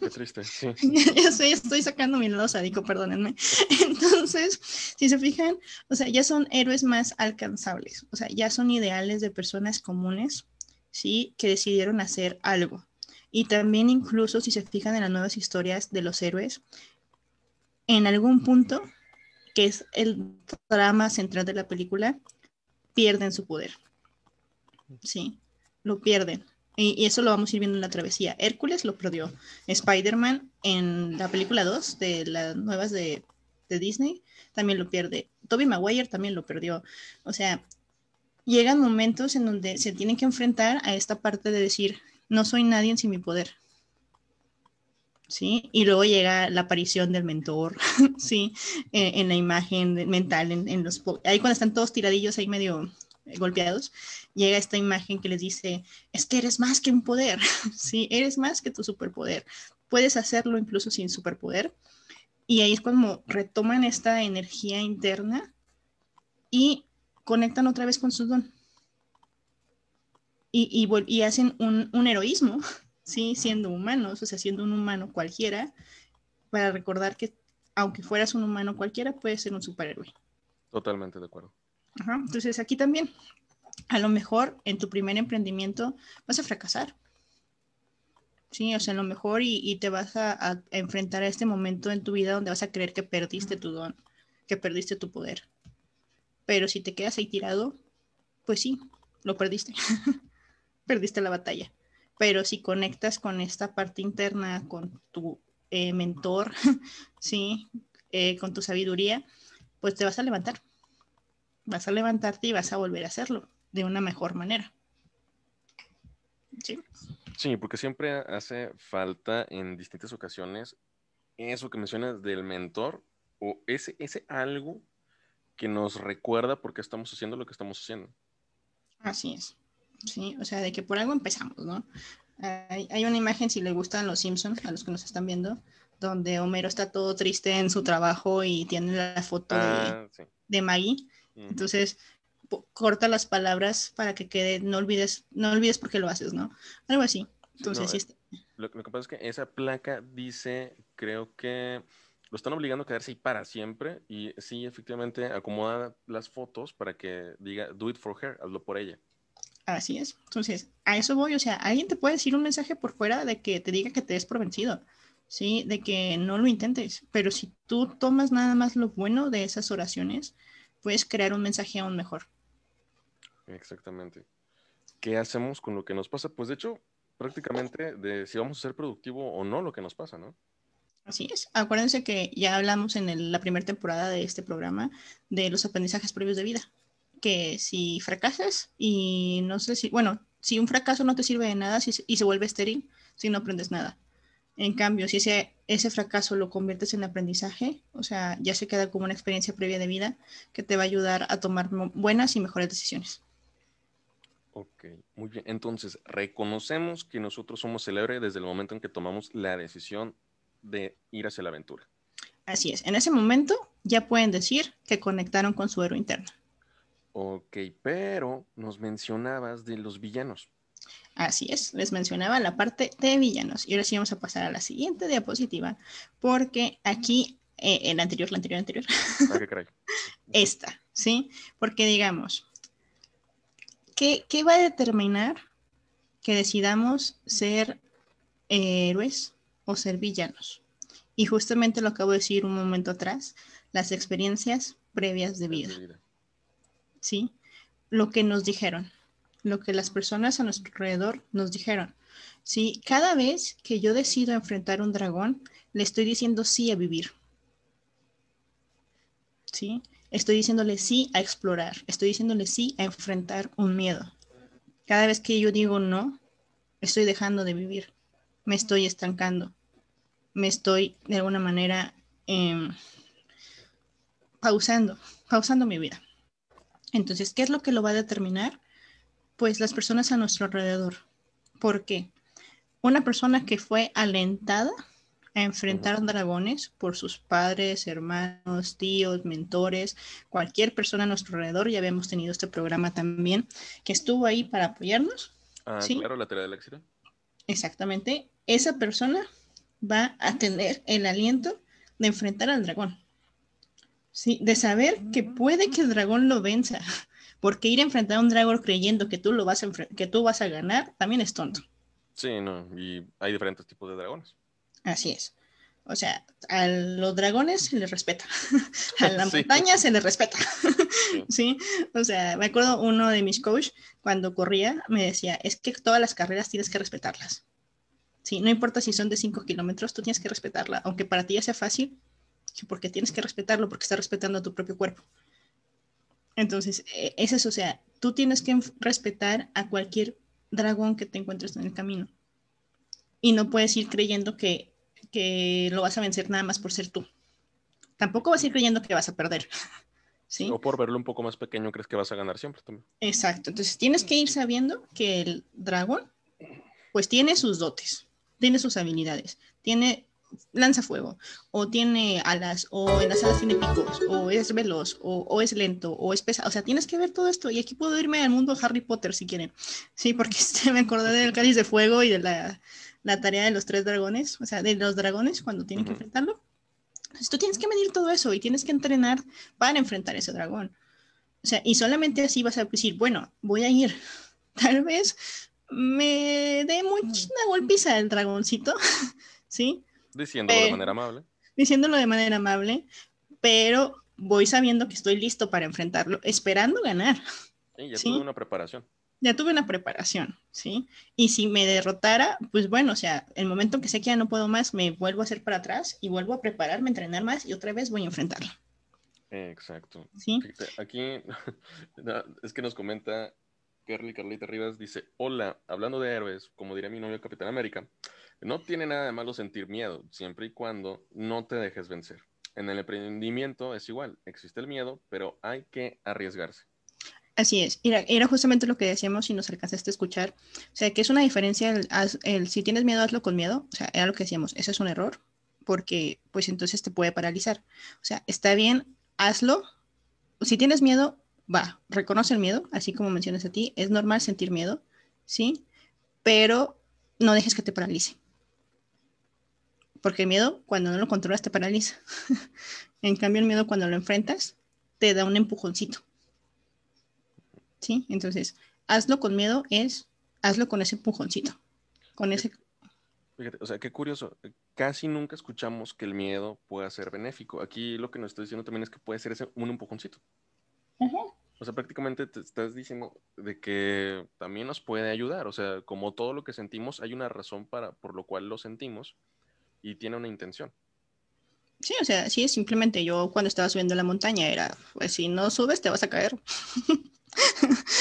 S1: Qué triste, sí.
S2: Ya sé, estoy sacando mi lado sádico, perdónenme. Entonces, si se fijan, o sea, ya son héroes más alcanzables. O sea, ya son ideales de personas comunes, ¿sí? Que decidieron hacer algo. Y también incluso si se fijan en las nuevas historias de los héroes, en algún punto, que es el trama central de la película, pierden su poder. Sí, lo pierden. Y eso lo vamos a ir viendo en la travesía. Hércules lo perdió. Spider-Man en la película 2 de las nuevas de Disney también lo pierde. Tobey Maguire también lo perdió. O sea, llegan momentos en donde se tienen que enfrentar a esta parte de decir, no soy nadie sin mi poder. ¿Sí? Y luego llega la aparición del mentor, ¿sí? En la imagen mental, ahí cuando están todos tiradillos ahí medio golpeados, llega esta imagen que les dice, es que eres más que un poder, ¿sí? Eres más que tu superpoder. Puedes hacerlo incluso sin superpoder. Y ahí es cuando retoman esta energía interna y conectan otra vez con su don. Y hacen un heroísmo, ¿sí? Siendo humanos, o sea, siendo un humano cualquiera, para recordar que aunque fueras un humano cualquiera, puedes ser un superhéroe.
S1: Totalmente de acuerdo.
S2: Ajá. Entonces aquí también, a lo mejor en tu primer emprendimiento vas a fracasar. Sí, o sea, a lo mejor y te vas a enfrentar a este momento en tu vida donde vas a creer que perdiste tu don, que perdiste tu poder. Pero si te quedas ahí tirado, pues sí, lo perdiste. Perdiste la batalla. Pero si conectas con esta parte interna, con tu mentor, sí, con tu sabiduría, pues te vas a levantar. Vas a levantarte y vas a volver a hacerlo de una mejor manera. ¿Sí?
S1: Sí, porque siempre hace falta en distintas ocasiones eso que mencionas del mentor o ese algo que nos recuerda por qué estamos haciendo lo que estamos haciendo.
S2: Así es. Sí, o sea, de que por algo empezamos, ¿no? Hay una imagen, si les gustan los Simpsons, a los que nos están viendo, donde Homero está todo triste en su trabajo y tiene la foto
S1: Sí.
S2: de Maggie.
S1: Uh-huh.
S2: Entonces, corta las palabras para que quede, no olvides por qué lo haces, ¿no? Algo así. Entonces,
S1: Sí, lo que pasa es que esa placa dice, creo que lo están obligando a quedarse ahí para siempre y sí, efectivamente, acomoda las fotos para que diga, do it for her, hazlo por ella.
S2: Así es. Entonces, a eso voy. O sea, alguien te puede decir un mensaje por fuera de que te diga que te des por vencido, ¿sí? De que no lo intentes. Pero si tú tomas nada más lo bueno de esas oraciones, puedes crear un mensaje aún mejor.
S1: Exactamente. ¿Qué hacemos con lo que nos pasa? Pues de hecho, prácticamente de si vamos a ser productivo o no lo que nos pasa, ¿no?
S2: Así es. Acuérdense que ya hablamos en la primera temporada de este programa de los aprendizajes previos de vida. Que si fracasas y no sé si, bueno, si un fracaso no te sirve de nada y se vuelve estéril, si no aprendes nada. En cambio, si ese fracaso lo conviertes en aprendizaje, o sea, ya se queda como una experiencia previa de vida que te va a ayudar a tomar buenas y mejores decisiones.
S1: Ok, muy bien. Entonces, reconocemos que nosotros somos el héroe desde el momento en que tomamos la decisión de ir hacia la aventura.
S2: Así es. En ese momento ya pueden decir que conectaron con su héroe interno.
S1: Ok, pero nos mencionabas de los villanos.
S2: Así es, les mencionaba la parte de villanos. Y ahora sí vamos a pasar a la siguiente diapositiva, porque aquí, la anterior,
S1: Ah, qué caray.
S2: esta, ¿sí? Porque digamos, ¿qué va a determinar que decidamos ser héroes o ser villanos? Y justamente lo acabo de decir un momento atrás, las experiencias previas de vida, ¿sí? Lo que nos dijeron, lo que las personas a nuestro alrededor nos dijeron. ¿Sí? Cada vez que yo decido enfrentar un dragón, le estoy diciendo sí a vivir. ¿Sí? Estoy diciéndole sí a explorar, estoy diciéndole sí a enfrentar un miedo. Cada vez que yo digo no, estoy dejando de vivir, me estoy estancando, me estoy de alguna manera pausando mi vida. Entonces, ¿qué es lo que lo va a determinar? Pues las personas a nuestro alrededor. ¿Por qué? Una persona que fue alentada a enfrentar dragones por sus padres, hermanos, tíos, mentores, cualquier persona a nuestro alrededor. Ya habíamos tenido este programa también que estuvo ahí para apoyarnos.
S1: Ah,
S2: ¿Sí?
S1: claro, la teoría del éxito.
S2: Exactamente. Esa persona va a tener el aliento de enfrentar al dragón. ¿Sí? De saber que puede que el dragón lo venza. Porque ir a enfrentar a un dragón creyendo que que tú vas a ganar también es tonto.
S1: Sí, no, y hay diferentes tipos de dragones.
S2: Así es. O sea, a los dragones se les respeta, a la
S1: Sí,
S2: montaña se les respeta,
S1: sí.
S2: ¿sí? O sea, me acuerdo uno de mis coaches cuando corría me decía, es que todas las carreras tienes que respetarlas, ¿sí? No importa si son de 5 kilómetros, tú tienes que respetarla, aunque para ti ya sea fácil, porque tienes que respetarlo, porque estás respetando a tu propio cuerpo. Entonces, es eso, o sea, tú tienes que respetar a cualquier dragón que te encuentres en el camino. Y no puedes ir creyendo que lo vas a vencer nada más por ser tú. Tampoco vas a ir creyendo que vas a perder.
S1: Sí,
S2: ¿Sí?
S1: o por verlo un poco más pequeño, crees que vas a ganar siempre también.
S2: Exacto. Entonces tienes que ir sabiendo que el dragón, pues tiene sus dotes, tiene sus habilidades, tiene lanza fuego, o tiene alas, o en las alas tiene picos, o es veloz, o es lento, o es pesado. O sea, tienes que ver todo esto. Y aquí puedo irme al mundo de Harry Potter si quieren. Sí, porque me acordé del cáliz de fuego y de la tarea de los 3 dragones, o sea, de los dragones cuando tienen que enfrentarlo. Entonces, tú tienes que medir todo eso y tienes que entrenar para enfrentar ese dragón. O sea, y solamente así vas a decir, bueno, voy a ir. Tal vez me dé una golpiza el dragoncito, ¿sí?
S1: Diciéndolo de manera amable.
S2: Diciéndolo de manera amable, pero voy sabiendo que estoy listo para enfrentarlo, esperando ganar,
S1: Y ya tuve
S2: ¿sí?
S1: una preparación.
S2: Ya tuve una preparación, ¿sí? Y si me derrotara, pues bueno, o sea, el momento que sé que ya no puedo más, me vuelvo a hacer para atrás y vuelvo a prepararme, a entrenar más y otra vez voy a enfrentarlo.
S1: Exacto.
S2: ¿Sí?
S1: Fíjate, aquí es que nos comenta Carlita Rivas, dice, hola, hablando de héroes, como diría mi novio Capitán América, no tiene nada de malo sentir miedo, siempre y cuando no te dejes vencer. En el emprendimiento es igual, existe el miedo, pero hay que arriesgarse.
S2: Así es, era justamente lo que decíamos si nos alcanzaste a escuchar, o sea, que es una diferencia si tienes miedo, hazlo con miedo, o sea, era lo que decíamos, eso es un error, porque pues entonces te puede paralizar, o sea, está bien, hazlo, si tienes miedo, va, reconoce el miedo, así como mencionas a ti, es normal sentir miedo, ¿sí? Pero no dejes que te paralice, porque el miedo cuando no lo controlas te paraliza, en cambio el miedo cuando lo enfrentas te da un empujoncito. ¿Sí? Entonces, hazlo con miedo hazlo con ese empujoncito, con ese...
S1: Fíjate, o sea, qué curioso, casi nunca escuchamos que el miedo pueda ser benéfico. Aquí lo que nos está diciendo también es que puede ser un empujoncito.
S2: Ajá.
S1: O sea, prácticamente te estás diciendo de que también nos puede ayudar. O sea, como todo lo que sentimos, hay una razón por lo cual lo sentimos y tiene una intención.
S2: Sí, o sea, sí, simplemente yo cuando estaba subiendo la montaña era, pues si no subes te vas a caer.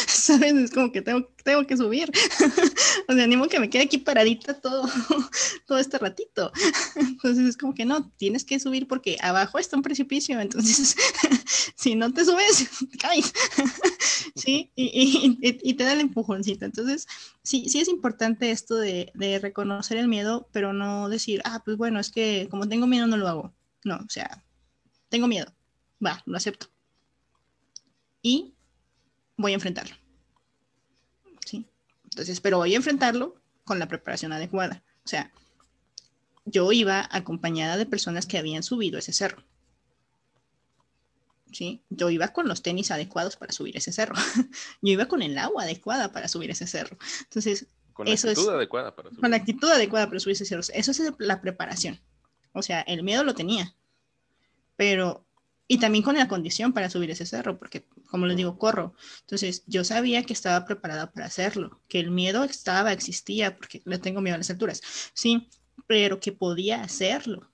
S2: ¿Sabes? Es como que tengo que subir. O sea, animo que me quede aquí paradita todo este ratito. Entonces es como que no, tienes que subir porque abajo está un precipicio. Entonces, si no te subes, te caes. Sí, y te da el empujoncito. Entonces, sí es importante esto de reconocer el miedo, pero no decir, pues bueno, es que como tengo miedo no lo hago. No, o sea, tengo miedo. va, lo acepto. Y voy a enfrentarlo, ¿sí? Entonces, pero voy a enfrentarlo con la preparación adecuada. O sea, yo iba acompañada de personas que habían subido ese cerro, ¿sí? Yo iba con los tenis adecuados para subir ese cerro. Yo iba con el agua adecuada para subir ese cerro. Entonces,
S1: Con la
S2: eso
S1: actitud
S2: es
S1: adecuada para
S2: con la
S1: subir.
S2: actitud adecuada para subir ese cerro. Eso es la preparación. O sea, el miedo lo tenía, pero y también con la condición para subir ese cerro, porque como les digo, corro. Entonces, yo sabía que estaba preparada para hacerlo, que el miedo existía, porque le tengo miedo a las alturas, sí, pero que podía hacerlo.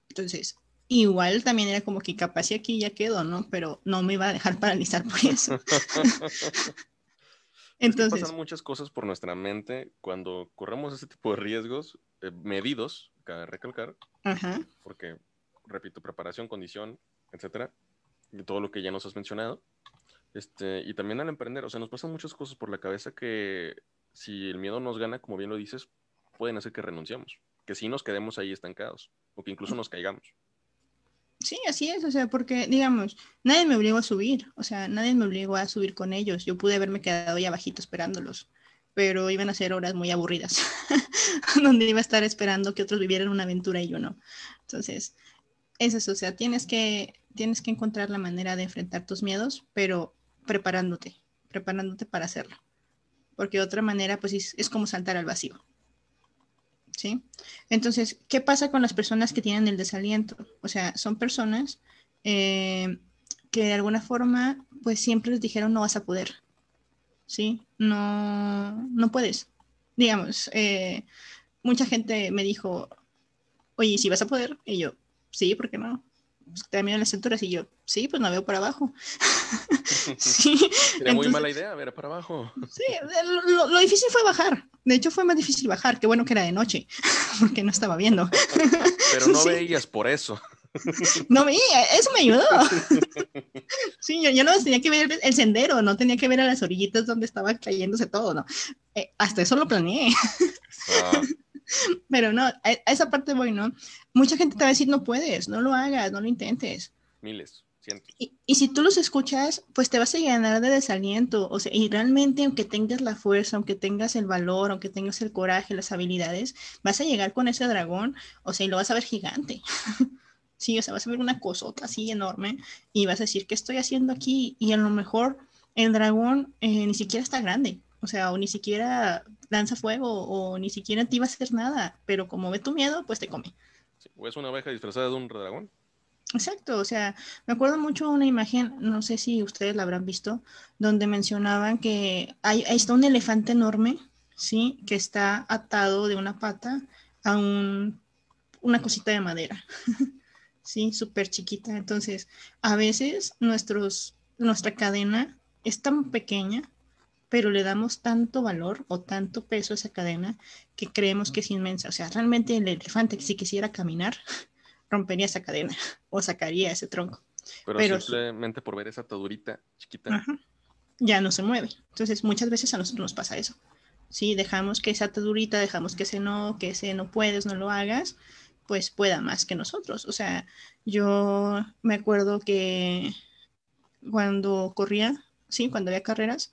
S2: Entonces, igual también era como que capaz y aquí ya quedo, ¿no? Pero no me iba a dejar paralizar por eso.
S1: Es que pasan
S2: Entonces,
S1: muchas cosas por nuestra mente cuando corremos ese tipo de riesgos medidos, cabe recalcar,
S2: ajá,
S1: porque, repito, preparación, condición, etcétera, y todo lo que ya nos has mencionado. Y también al emprender, o sea, nos pasan muchas cosas por la cabeza que si el miedo nos gana, como bien lo dices, pueden hacer que renunciamos, que sí nos quedemos ahí estancados, o que incluso nos caigamos.
S2: sí, así es, o sea, porque, digamos, nadie me obligó a subir, o sea, nadie me obligó a subir con ellos. Yo pude haberme quedado ahí abajito esperándolos, pero iban a ser horas muy aburridas, donde iba a estar esperando que otros vivieran una aventura y yo no. Entonces, es eso, o sea, tienes que encontrar la manera de enfrentar tus miedos, pero preparándote, preparándote para hacerlo, porque de otra manera, pues es como saltar al vacío. ¿Sí? Entonces, ¿qué pasa con las personas que tienen el desaliento? O sea, son personas que de alguna forma, pues siempre les dijeron no vas a poder, ¿sí? No, no puedes. Digamos, mucha gente me dijo, oye, ¿sí vas a poder? Y yo, sí, ¿por qué no? Pues, te da miedo las alturas y yo, sí, pues no veo para abajo. Sí,
S1: Sería muy
S2: entonces,
S1: mala idea ver para abajo.
S2: sí, lo difícil fue bajar. De hecho, fue más difícil bajar. Qué bueno que era de noche, porque no estaba viendo.
S1: Pero no
S2: Sí,
S1: veías por eso.
S2: no veía, eso me ayudó. Sí, yo no tenía que ver el sendero, no tenía que ver a las orillitas donde estaba cayéndose todo, ¿no? Hasta eso lo planeé,
S1: Eso.
S2: pero no, a esa parte voy, ¿no? Mucha gente te va a decir, no puedes, no lo hagas, no lo intentes.
S1: Miles, cientos.
S2: Y si tú los escuchas, pues te vas a llenar de desaliento, o sea, y realmente aunque tengas la fuerza, aunque tengas el valor, aunque tengas el coraje, las habilidades, vas a llegar con ese dragón, o sea, y lo vas a ver gigante. Sí, o sea, vas a ver una cosota así enorme y vas a decir, ¿qué estoy haciendo aquí? Y a lo mejor el dragón ni siquiera está grande, o sea, o ni siquiera lanza fuego, o ni siquiera te iba a hacer nada, pero como ve tu miedo, pues te come.
S1: Sí, o es una abeja disfrazada de un dragón.
S2: Exacto, o sea, me acuerdo mucho una imagen, no sé si ustedes la habrán visto, donde mencionaban que ahí está un elefante enorme, ¿sí? Que está atado de una pata a una cosita de madera. Sí, súper chiquita. Entonces, a veces nuestra cadena es tan pequeña, pero le damos tanto valor o tanto peso a esa cadena que creemos que es inmensa. O sea, realmente el elefante, si quisiera caminar, rompería esa cadena o sacaría ese tronco,
S1: Pero
S2: pero
S1: simplemente por ver esa atadurita chiquita.
S2: ajá, ya no se mueve. Entonces, muchas veces a nosotros nos pasa eso. Sí, dejamos que esa atadurita, dejamos que ese no puedes, no lo hagas, pues pueda más que nosotros. O sea, yo me acuerdo que cuando corría, sí, cuando había carreras,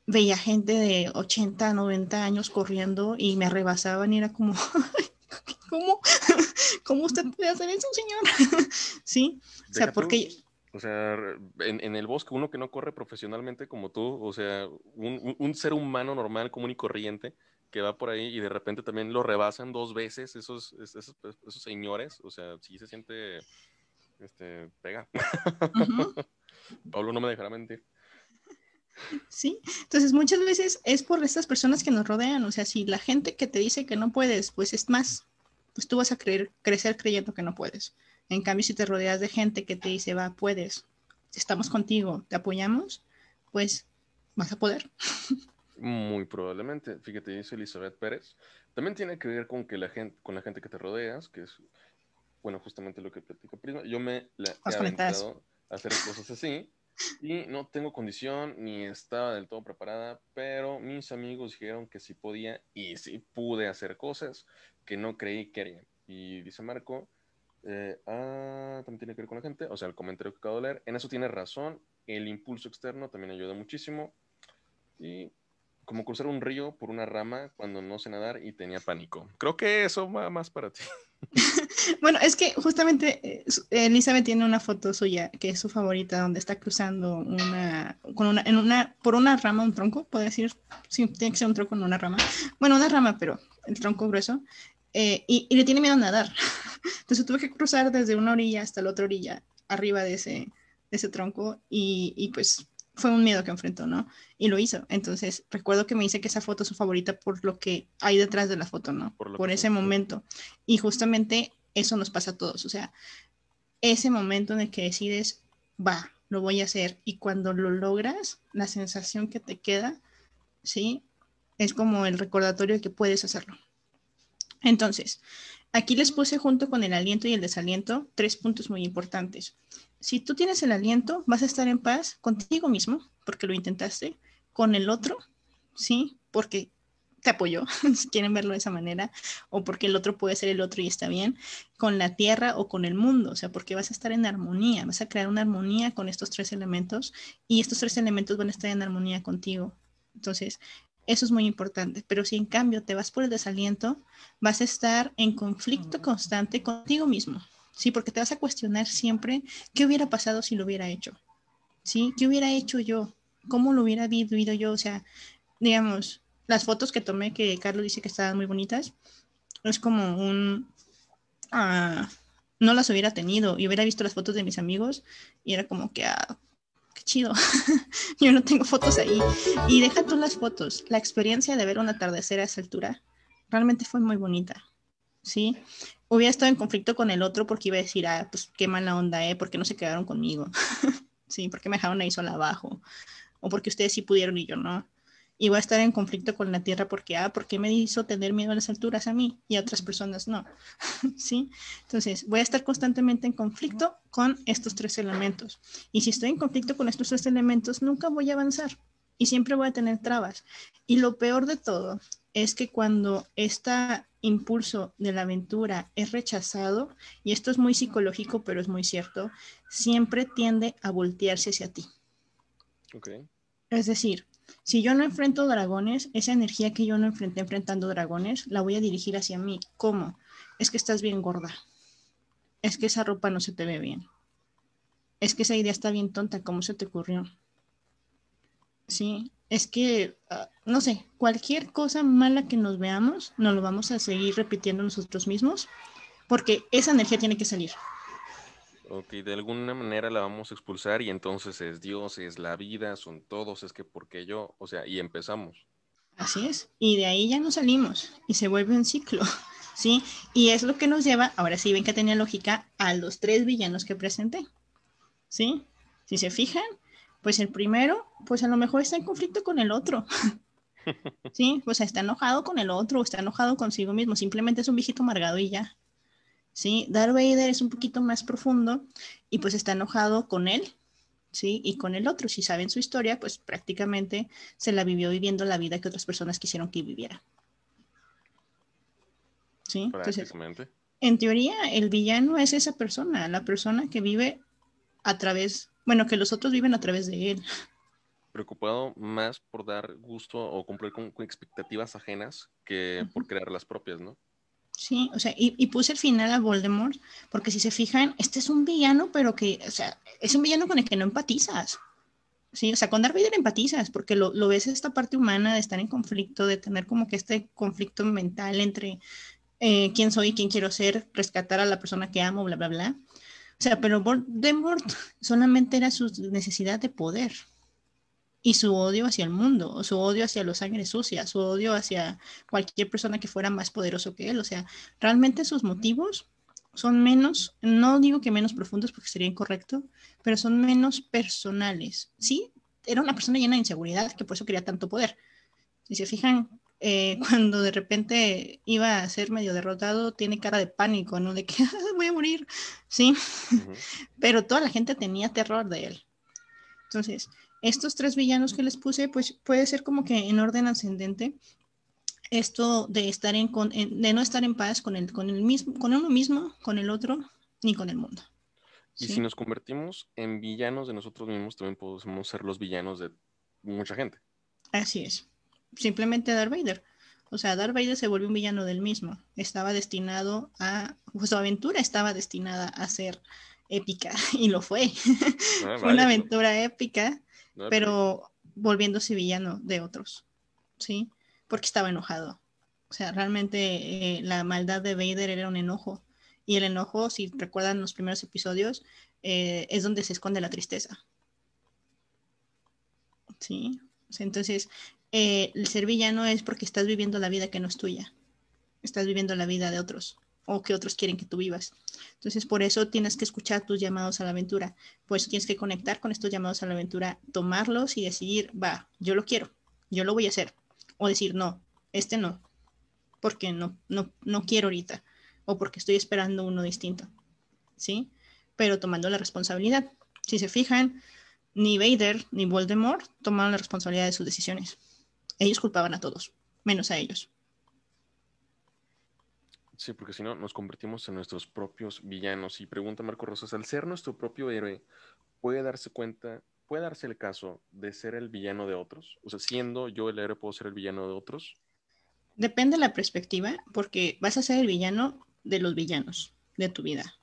S2: veía gente de 80, 90 años corriendo y me rebasaban y era como, ¿cómo? ¿Cómo usted puede hacer eso, señor? Sí, o sea,
S1: Deja tú,
S2: porque,
S1: o sea, en el bosque, uno que no corre profesionalmente como tú, o sea, un ser humano normal, común y corriente, que va por ahí y de repente también lo rebasan dos veces esos señores, o sea, sí se siente, pega.
S2: uh-huh,
S1: Pablo no me dejará mentir.
S2: sí, entonces muchas veces es por estas personas que nos rodean, o sea, si la gente que te dice que no puedes, pues es más, pues tú vas a crecer creyendo que no puedes. En cambio, si te rodeas de gente que te dice, va, puedes, estamos contigo, te apoyamos, pues vas a poder.
S1: Muy probablemente. Fíjate, dice Elizabeth Pérez. También tiene que ver con que con la gente que te rodeas, que es, bueno, justamente lo que platico Prisma. Yo me la he
S2: Vas conectadas.
S1: aventado a hacer cosas así y no tengo condición ni estaba del todo preparada, pero mis amigos dijeron que sí podía y sí pude hacer cosas que no creí que haría. Y dice Marco, También tiene que ver con la gente, o sea, el comentario que acabo de leer. En eso tiene razón. El impulso externo también ayuda muchísimo. Y como cruzar un río por una rama cuando no sé nadar y tenía pánico. Creo que eso va más para ti.
S2: Bueno, es que justamente Elizabeth tiene una foto suya que es su favorita, donde está cruzando por una rama, un tronco, puedo decir, sí, tiene que ser un tronco en una rama. Bueno, una rama, pero el tronco grueso, y le tiene miedo a nadar. Entonces tuve que cruzar desde una orilla hasta la otra orilla, arriba de ese tronco, y pues fue un miedo que enfrentó, ¿no? Y lo hizo. Entonces recuerdo que me dice que esa foto es su favorita por lo que hay detrás de la foto, ¿no?
S1: Por lo que
S2: Por
S1: se...
S2: ese momento. Y justamente eso nos pasa a todos. O sea, ese momento en el que decides, va, lo voy a hacer. Y cuando lo logras, la sensación que te queda, ¿sí? Es como el recordatorio de que puedes hacerlo. Entonces, aquí les puse junto con el aliento y el desaliento 3 puntos muy importantes. Si tú tienes el aliento, vas a estar en paz contigo mismo, porque lo intentaste, con el otro, ¿sí? Porque te apoyó, si quieren verlo de esa manera, o porque el otro puede ser el otro y está bien, con la tierra o con el mundo, o sea, porque vas a estar en armonía, vas a crear una armonía con estos 3 elementos y estos 3 elementos van a estar en armonía contigo. Entonces, eso es muy importante, pero si en cambio te vas por el desaliento, vas a estar en conflicto constante contigo mismo, ¿sí? Porque te vas a cuestionar siempre qué hubiera pasado si lo hubiera hecho, ¿sí? ¿Qué hubiera hecho yo? ¿Cómo lo hubiera vivido yo? O sea, digamos, las fotos que tomé, que Carlos dice que estaban muy bonitas, es como uh, no las hubiera tenido y hubiera visto las fotos de mis amigos y era como que, qué chido, yo no tengo fotos ahí. Y deja tú las fotos, la experiencia de ver un atardecer a esa altura realmente fue muy bonita, ¿sí? Hubiera estado en conflicto con el otro porque iba a decir, pues qué mala onda, porque no se quedaron conmigo, ¿sí? Porque me dejaron ahí sola abajo, o porque ustedes sí pudieron y yo no. Y voy a estar en conflicto con la tierra porque, ¿por qué me hizo tener miedo a las alturas a mí y a otras personas no? ¿Sí? Entonces, voy a estar constantemente en conflicto con estos 3 elementos. Y si estoy en conflicto con estos 3 elementos, nunca voy a avanzar y siempre voy a tener trabas. Y lo peor de todo es que cuando este impulso de la aventura es rechazado, y esto es muy psicológico, pero es muy cierto, siempre tiende a voltearse hacia ti.
S1: Okay.
S2: Es decir, si yo no enfrento dragones, esa energía que yo no enfrenté enfrentando dragones, la voy a dirigir hacia mí. ¿Cómo? Es que estás bien gorda. Es que esa ropa no se te ve bien. Es que esa idea está bien tonta. ¿Cómo se te ocurrió? Sí, es que, no sé, cualquier cosa mala que nos veamos, nos lo vamos a seguir repitiendo nosotros mismos, porque esa energía tiene que salir.
S1: Ok, de alguna manera la vamos a expulsar y entonces es Dios, es la vida, son todos, es que porque yo, o sea, y empezamos.
S2: Así es. Y de ahí ya no salimos y se vuelve un ciclo, ¿sí? Y es lo que nos lleva, ahora sí ven que tenía lógica, a los 3 villanos que presenté, ¿sí? Si se fijan, pues el primero, pues a lo mejor está en conflicto con el otro, ¿sí? Pues está enojado con el otro, o está enojado consigo mismo, simplemente es un viejito amargado y ya, ¿sí? Darth Vader es un poquito más profundo y pues está enojado con él, ¿sí? Y con el otro, si saben su historia, pues prácticamente se la vivió viviendo la vida que otras personas quisieron que viviera, ¿sí? Entonces,
S1: Prácticamente.
S2: en teoría, el villano es esa persona, la persona que vive a través, bueno, que los otros viven a través de él.
S1: Preocupado más por dar gusto o cumplir con expectativas ajenas que por crear las propias, ¿no?
S2: Sí, o sea, y puse el final a Voldemort, porque si se fijan, este es un villano, pero que, o sea, es un villano con el que no empatizas. Sí, o sea, con Darth Vader empatizas, porque lo ves esta parte humana de estar en conflicto, de tener como que este conflicto mental entre quién soy, quién quiero ser, rescatar a la persona que amo, bla, bla, bla. O sea, pero Voldemort solamente era su necesidad de poder y su odio hacia el mundo, o su odio hacia los sangres sucias, su odio hacia cualquier persona que fuera más poderoso que él. O sea, realmente sus motivos son menos, no digo que menos profundos porque sería incorrecto, pero son menos personales. Sí, era una persona llena de inseguridad que por eso quería tanto poder. Si se fijan, cuando de repente iba a ser medio derrotado, tiene cara de pánico, ¿no? De que voy a morir, ¿sí?
S1: Uh-huh.
S2: Pero toda la gente tenía terror de él. Entonces, estos 3 villanos que les puse, pues puede ser como que en orden ascendente, esto de estar de no estar en paz con el mismo, con uno mismo, con el otro ni con el mundo.
S1: Y
S2: ¿sí?
S1: si nos convertimos en villanos de nosotros mismos, también podemos ser los villanos de mucha gente.
S2: Así es. Simplemente Darth Vader. O sea, Darth Vader se volvió un villano del mismo. Estaba destinado a... Pues, su aventura estaba destinada a ser épica y lo fue. Fue una
S1: Vaya que lo fue.
S2: aventura épica,
S1: No me perdí.
S2: pero volviéndose villano de otros, ¿sí? Porque estaba enojado. O sea, realmente la maldad de Vader era un enojo. Y el enojo, si recuerdan los primeros episodios, es donde se esconde la tristeza. ¿Sí? O sea, entonces, el ser villano es porque estás viviendo la vida que no es tuya. Estás viviendo la vida de otros o que otros quieren que tú vivas. Entonces, por eso tienes que escuchar tus llamados a la aventura. Por eso tienes que conectar con estos llamados a la aventura, tomarlos y decidir, va, yo lo quiero, yo lo voy a hacer. O decir, no, este no, porque no quiero ahorita. O porque estoy esperando uno distinto. ¿Sí? Pero tomando la responsabilidad. Si se fijan, ni Vader ni Voldemort tomaron la responsabilidad de sus decisiones. Ellos culpaban a todos, menos a ellos.
S1: Sí, porque si no, nos convertimos en nuestros propios villanos. Y pregunta Marco Rosas, al ser nuestro propio héroe, ¿puede darse el caso de ser el villano de otros? O sea, siendo yo el héroe, ¿puedo ser el villano de otros?
S2: Depende de la perspectiva, porque vas a ser el villano de los villanos de tu vida.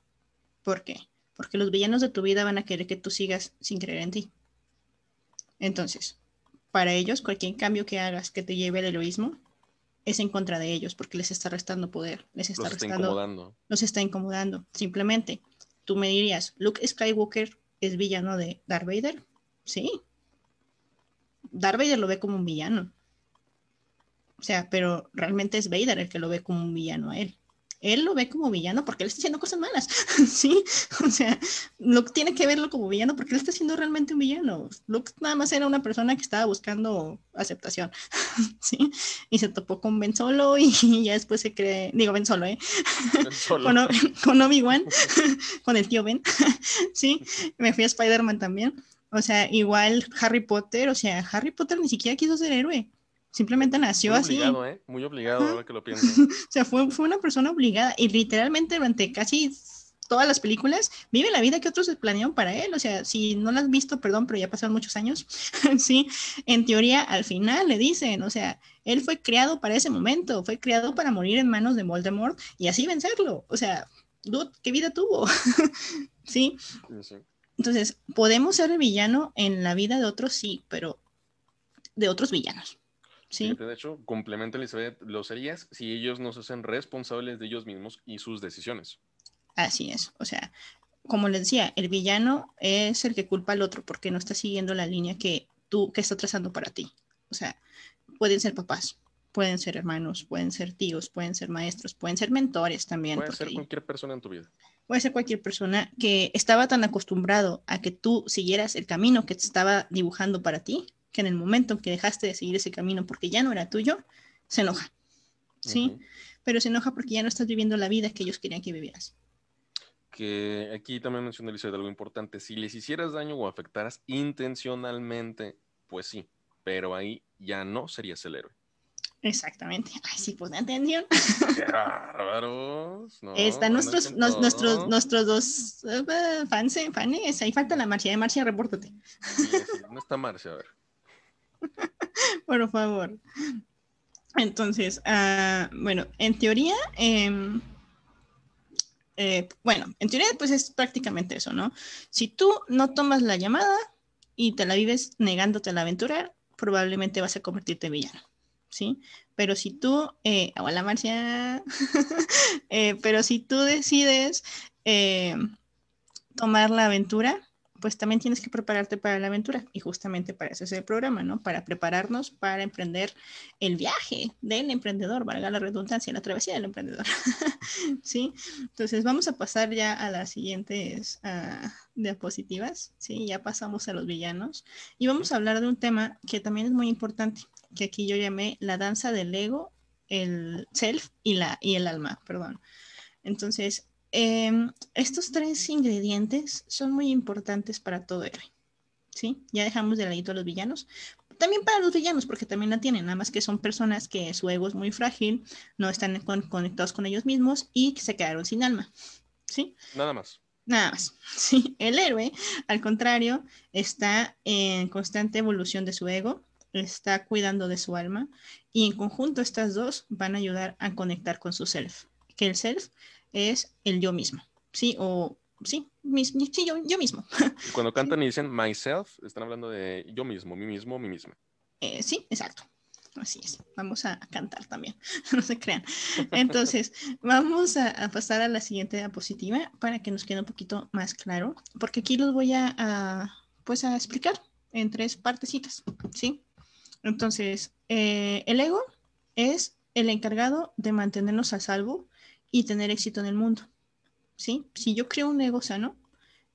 S2: ¿Por qué? Porque los villanos de tu vida van a querer que tú sigas sin creer en ti. Entonces, para ellos, cualquier cambio que hagas que te lleve al heroísmo es en contra de ellos, porque les está restando poder, les está
S1: Los está
S2: restando,
S1: incomodando.
S2: los está incomodando. Simplemente, tú me dirías, Luke Skywalker es villano de Darth Vader. Sí, Darth Vader lo ve como un villano. O sea, pero realmente es Vader el que lo ve como un villano a él. Él lo ve como villano porque él está haciendo cosas malas, ¿sí? O sea, Luke tiene que verlo como villano porque él está siendo realmente un villano. Luke nada más era una persona que estaba buscando aceptación, ¿sí? Y se topó con Ben Solo y ya después se cree, digo Ben Solo, ¿eh?
S1: Solo.
S2: Con Obi-Wan, con el tío Ben, ¿sí? Me fui a Spider-Man también. O sea, igual Harry Potter, o sea, Harry Potter ni siquiera quiso ser héroe. Simplemente nació
S1: Muy
S2: así.
S1: obligado, ¿eh? Muy obligado,
S2: Ajá.
S1: ahora que lo pienso.
S2: O sea, fue una persona obligada y literalmente durante casi todas las películas vive la vida que otros planearon para él. O sea, si no la has visto, perdón, pero ya pasaron muchos años. Sí, en teoría al final le dicen, o sea, él fue creado para ese momento, fue creado para morir en manos de Voldemort y así vencerlo. O sea, dude, ¿qué vida tuvo? Sí,
S1: Sí, sí.
S2: entonces, ¿podemos ser el villano en la vida de otros? Sí, pero de otros villanos. ¿Sí?
S1: Fíjate, de hecho, complementa Elizabeth, lo serías si ellos no se hacen responsables de ellos mismos y sus decisiones.
S2: Así es. O sea, como les decía, el villano es el que culpa al otro porque no está siguiendo la línea que está trazando para ti. O sea, pueden ser papás, pueden ser hermanos, pueden ser tíos, pueden ser maestros, pueden ser mentores también,
S1: Puede
S2: porque
S1: ser
S2: ahí
S1: cualquier persona en tu vida.
S2: puede ser cualquier persona que estaba tan acostumbrado a que tú siguieras el camino que te estaba dibujando para ti, que en el momento que dejaste de seguir ese camino porque ya no era tuyo, se enoja, ¿sí?
S1: Ujú.
S2: Pero se enoja porque ya no estás viviendo la vida que ellos querían que vivieras.
S1: Que aquí también menciona Elizabeth algo importante. Si les hicieras daño o afectaras intencionalmente, pues sí, pero ahí ya no serías el héroe.
S2: Exactamente. Ay, sí, pues atención.
S1: ¡Qué bárbaros! No,
S2: Están
S1: no andan con todo.
S2: nuestros dos fanes. Ahí falta la Marcia. Marcia, repórtate.
S1: Sí, así, no está Marcia, a ver.
S2: Por favor. Entonces, bueno, en teoría, bueno, en teoría, pues es prácticamente eso, ¿no? Si tú no tomas la llamada y te la vives negándote a la aventura, probablemente vas a convertirte en villano, ¿sí? Pero si tú, hola Marcia, pero si tú decides tomar la aventura, pues también tienes que prepararte para la aventura. Y justamente para eso es el programa, ¿no? Para prepararnos para emprender el viaje del emprendedor, valga la redundancia, la travesía del emprendedor. ¿Sí? Entonces vamos a pasar ya a las siguientes diapositivas, ¿sí? Ya pasamos a los villanos. Y
S1: Sí.
S2: vamos a hablar de un tema que también es muy importante, que aquí yo llamé la danza del ego, el self y el alma, perdón. Entonces, estos tres ingredientes son muy importantes para todo héroe, ¿sí? Ya dejamos de ladito a los villanos. También para los villanos, porque también la tienen, nada más que son personas que su ego es muy frágil, no están conectados con ellos mismos y que se quedaron sin alma, ¿sí?
S1: Nada más.
S2: Nada más, ¿sí? El héroe, al contrario, está en constante evolución de su ego, está cuidando de su alma y en conjunto estas dos van a ayudar a conectar con su self, que el self es el yo mismo, ¿sí? O sí, sí yo mismo.
S1: Y cuando
S2: ¿Sí?
S1: cantan y dicen myself, están hablando de yo mismo, mí mismo, mí misma.
S2: Sí, exacto. Así es. Vamos a cantar también. No se crean. Entonces, vamos a pasar a la siguiente diapositiva para que nos quede un poquito más claro, porque aquí los voy pues a explicar en tres partecitas, ¿sí? Entonces, el ego es el encargado de mantenernos a salvo y tener éxito en el mundo, ¿sí? Si yo creo un ego sano,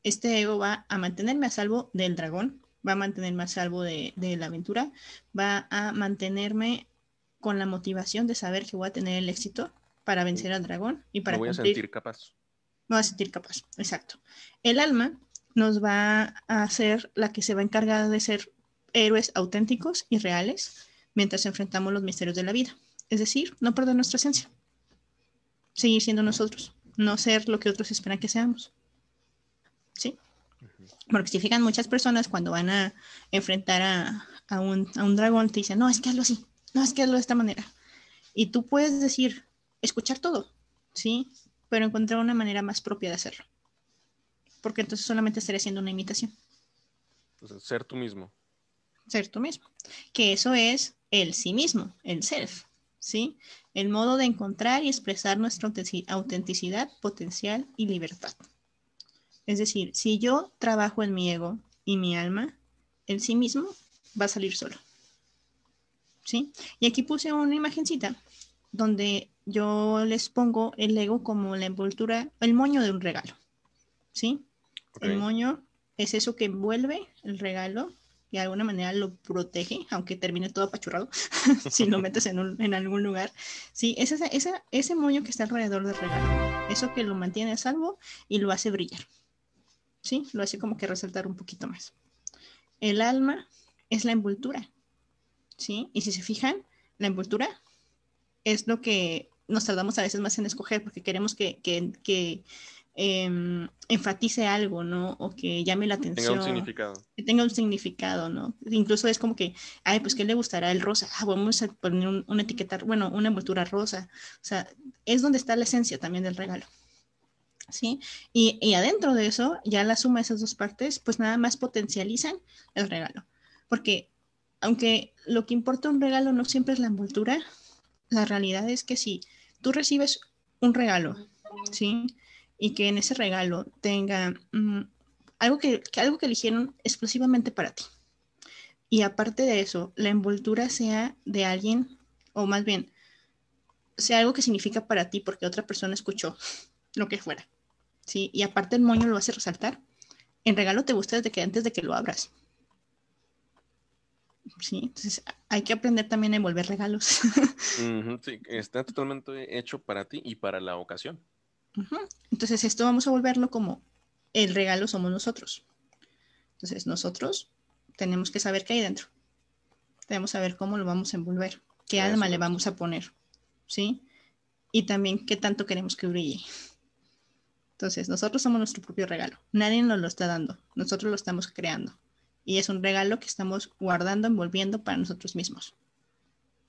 S2: este ego va a mantenerme a salvo del dragón, va a mantenerme a salvo de la aventura, va a mantenerme con la motivación de saber que voy a tener el éxito para vencer al dragón y
S1: Me
S2: para
S1: voy a
S2: cumplir,
S1: sentir capaz.
S2: me voy a sentir capaz, exacto. El alma nos va a ser la que se va a encargar de ser héroes auténticos y reales mientras enfrentamos los misterios de la vida. Es decir, no perder nuestra esencia, seguir siendo nosotros, no ser lo que otros esperan que seamos. ¿Sí? Porque si fijan, muchas personas cuando van a enfrentar a un dragón te dicen, no, es que hazlo así, no, es que hazlo de esta manera. Y tú puedes decir, escuchar todo, ¿sí? Pero encontrar una manera más propia de hacerlo. Porque entonces solamente estaría haciendo una imitación.
S1: Entonces, ser tú mismo.
S2: Ser tú mismo. Que eso es el sí mismo, el self, ¿sí? El modo de encontrar y expresar nuestra autenticidad, potencial y libertad. Es decir, si yo trabajo en mi ego y mi alma, el sí mismo va a salir solo. ¿Sí? Y aquí puse una imagencita donde yo les pongo el ego como la envoltura, el moño de un regalo. ¿Sí? El
S1: Ok.
S2: moño es eso que envuelve el regalo y de alguna manera lo protege, aunque termine todo apachurrado, si lo metes en algún lugar. Sí, es ese moño que está alrededor del regalo. Eso que lo mantiene a salvo y lo hace brillar. ¿Sí? Lo hace como que resaltar un poquito más. El alma es la envoltura, ¿sí? Y si se fijan, la envoltura es lo que nos tardamos a veces más en escoger porque queremos que enfatice algo, ¿no? O que llame la
S1: Tenga un
S2: atención,
S1: significado.
S2: que tenga un significado, ¿no? Incluso es como que, ay, pues, ¿qué le gustará el rosa? Ah, vamos a poner una etiqueta, bueno, una envoltura rosa. O sea, es donde está la esencia también del regalo. ¿Sí? Y adentro de eso, ya la suma de esas dos partes, pues nada más potencializan el regalo. Porque aunque lo que importa un regalo no siempre es la envoltura, la realidad es que si tú recibes un regalo, ¿sí? Y que en ese regalo tenga algo que eligieron exclusivamente para ti. Y aparte de eso, la envoltura sea de alguien, o más bien, sea algo que significa para ti porque otra persona escuchó lo que fuera. ¿Sí? Y aparte el moño lo hace resaltar. El regalo te gusta desde que antes de que lo abras. ¿Sí? Entonces hay que aprender también a envolver regalos.
S1: Ujú, sí, está totalmente hecho para ti y para la ocasión.
S2: Uh-huh. Entonces esto vamos a volverlo como el regalo somos nosotros. Entonces nosotros tenemos que saber qué hay dentro. Tenemos que saber cómo lo vamos a envolver, qué
S1: Eso
S2: alma
S1: me
S2: le
S1: gusta.
S2: vamos a poner, ¿sí? Y también qué tanto queremos que brille. Entonces nosotros somos nuestro propio regalo. Nadie nos lo está dando. Nosotros lo estamos creando. Y es un regalo que estamos guardando, envolviendo para nosotros mismos.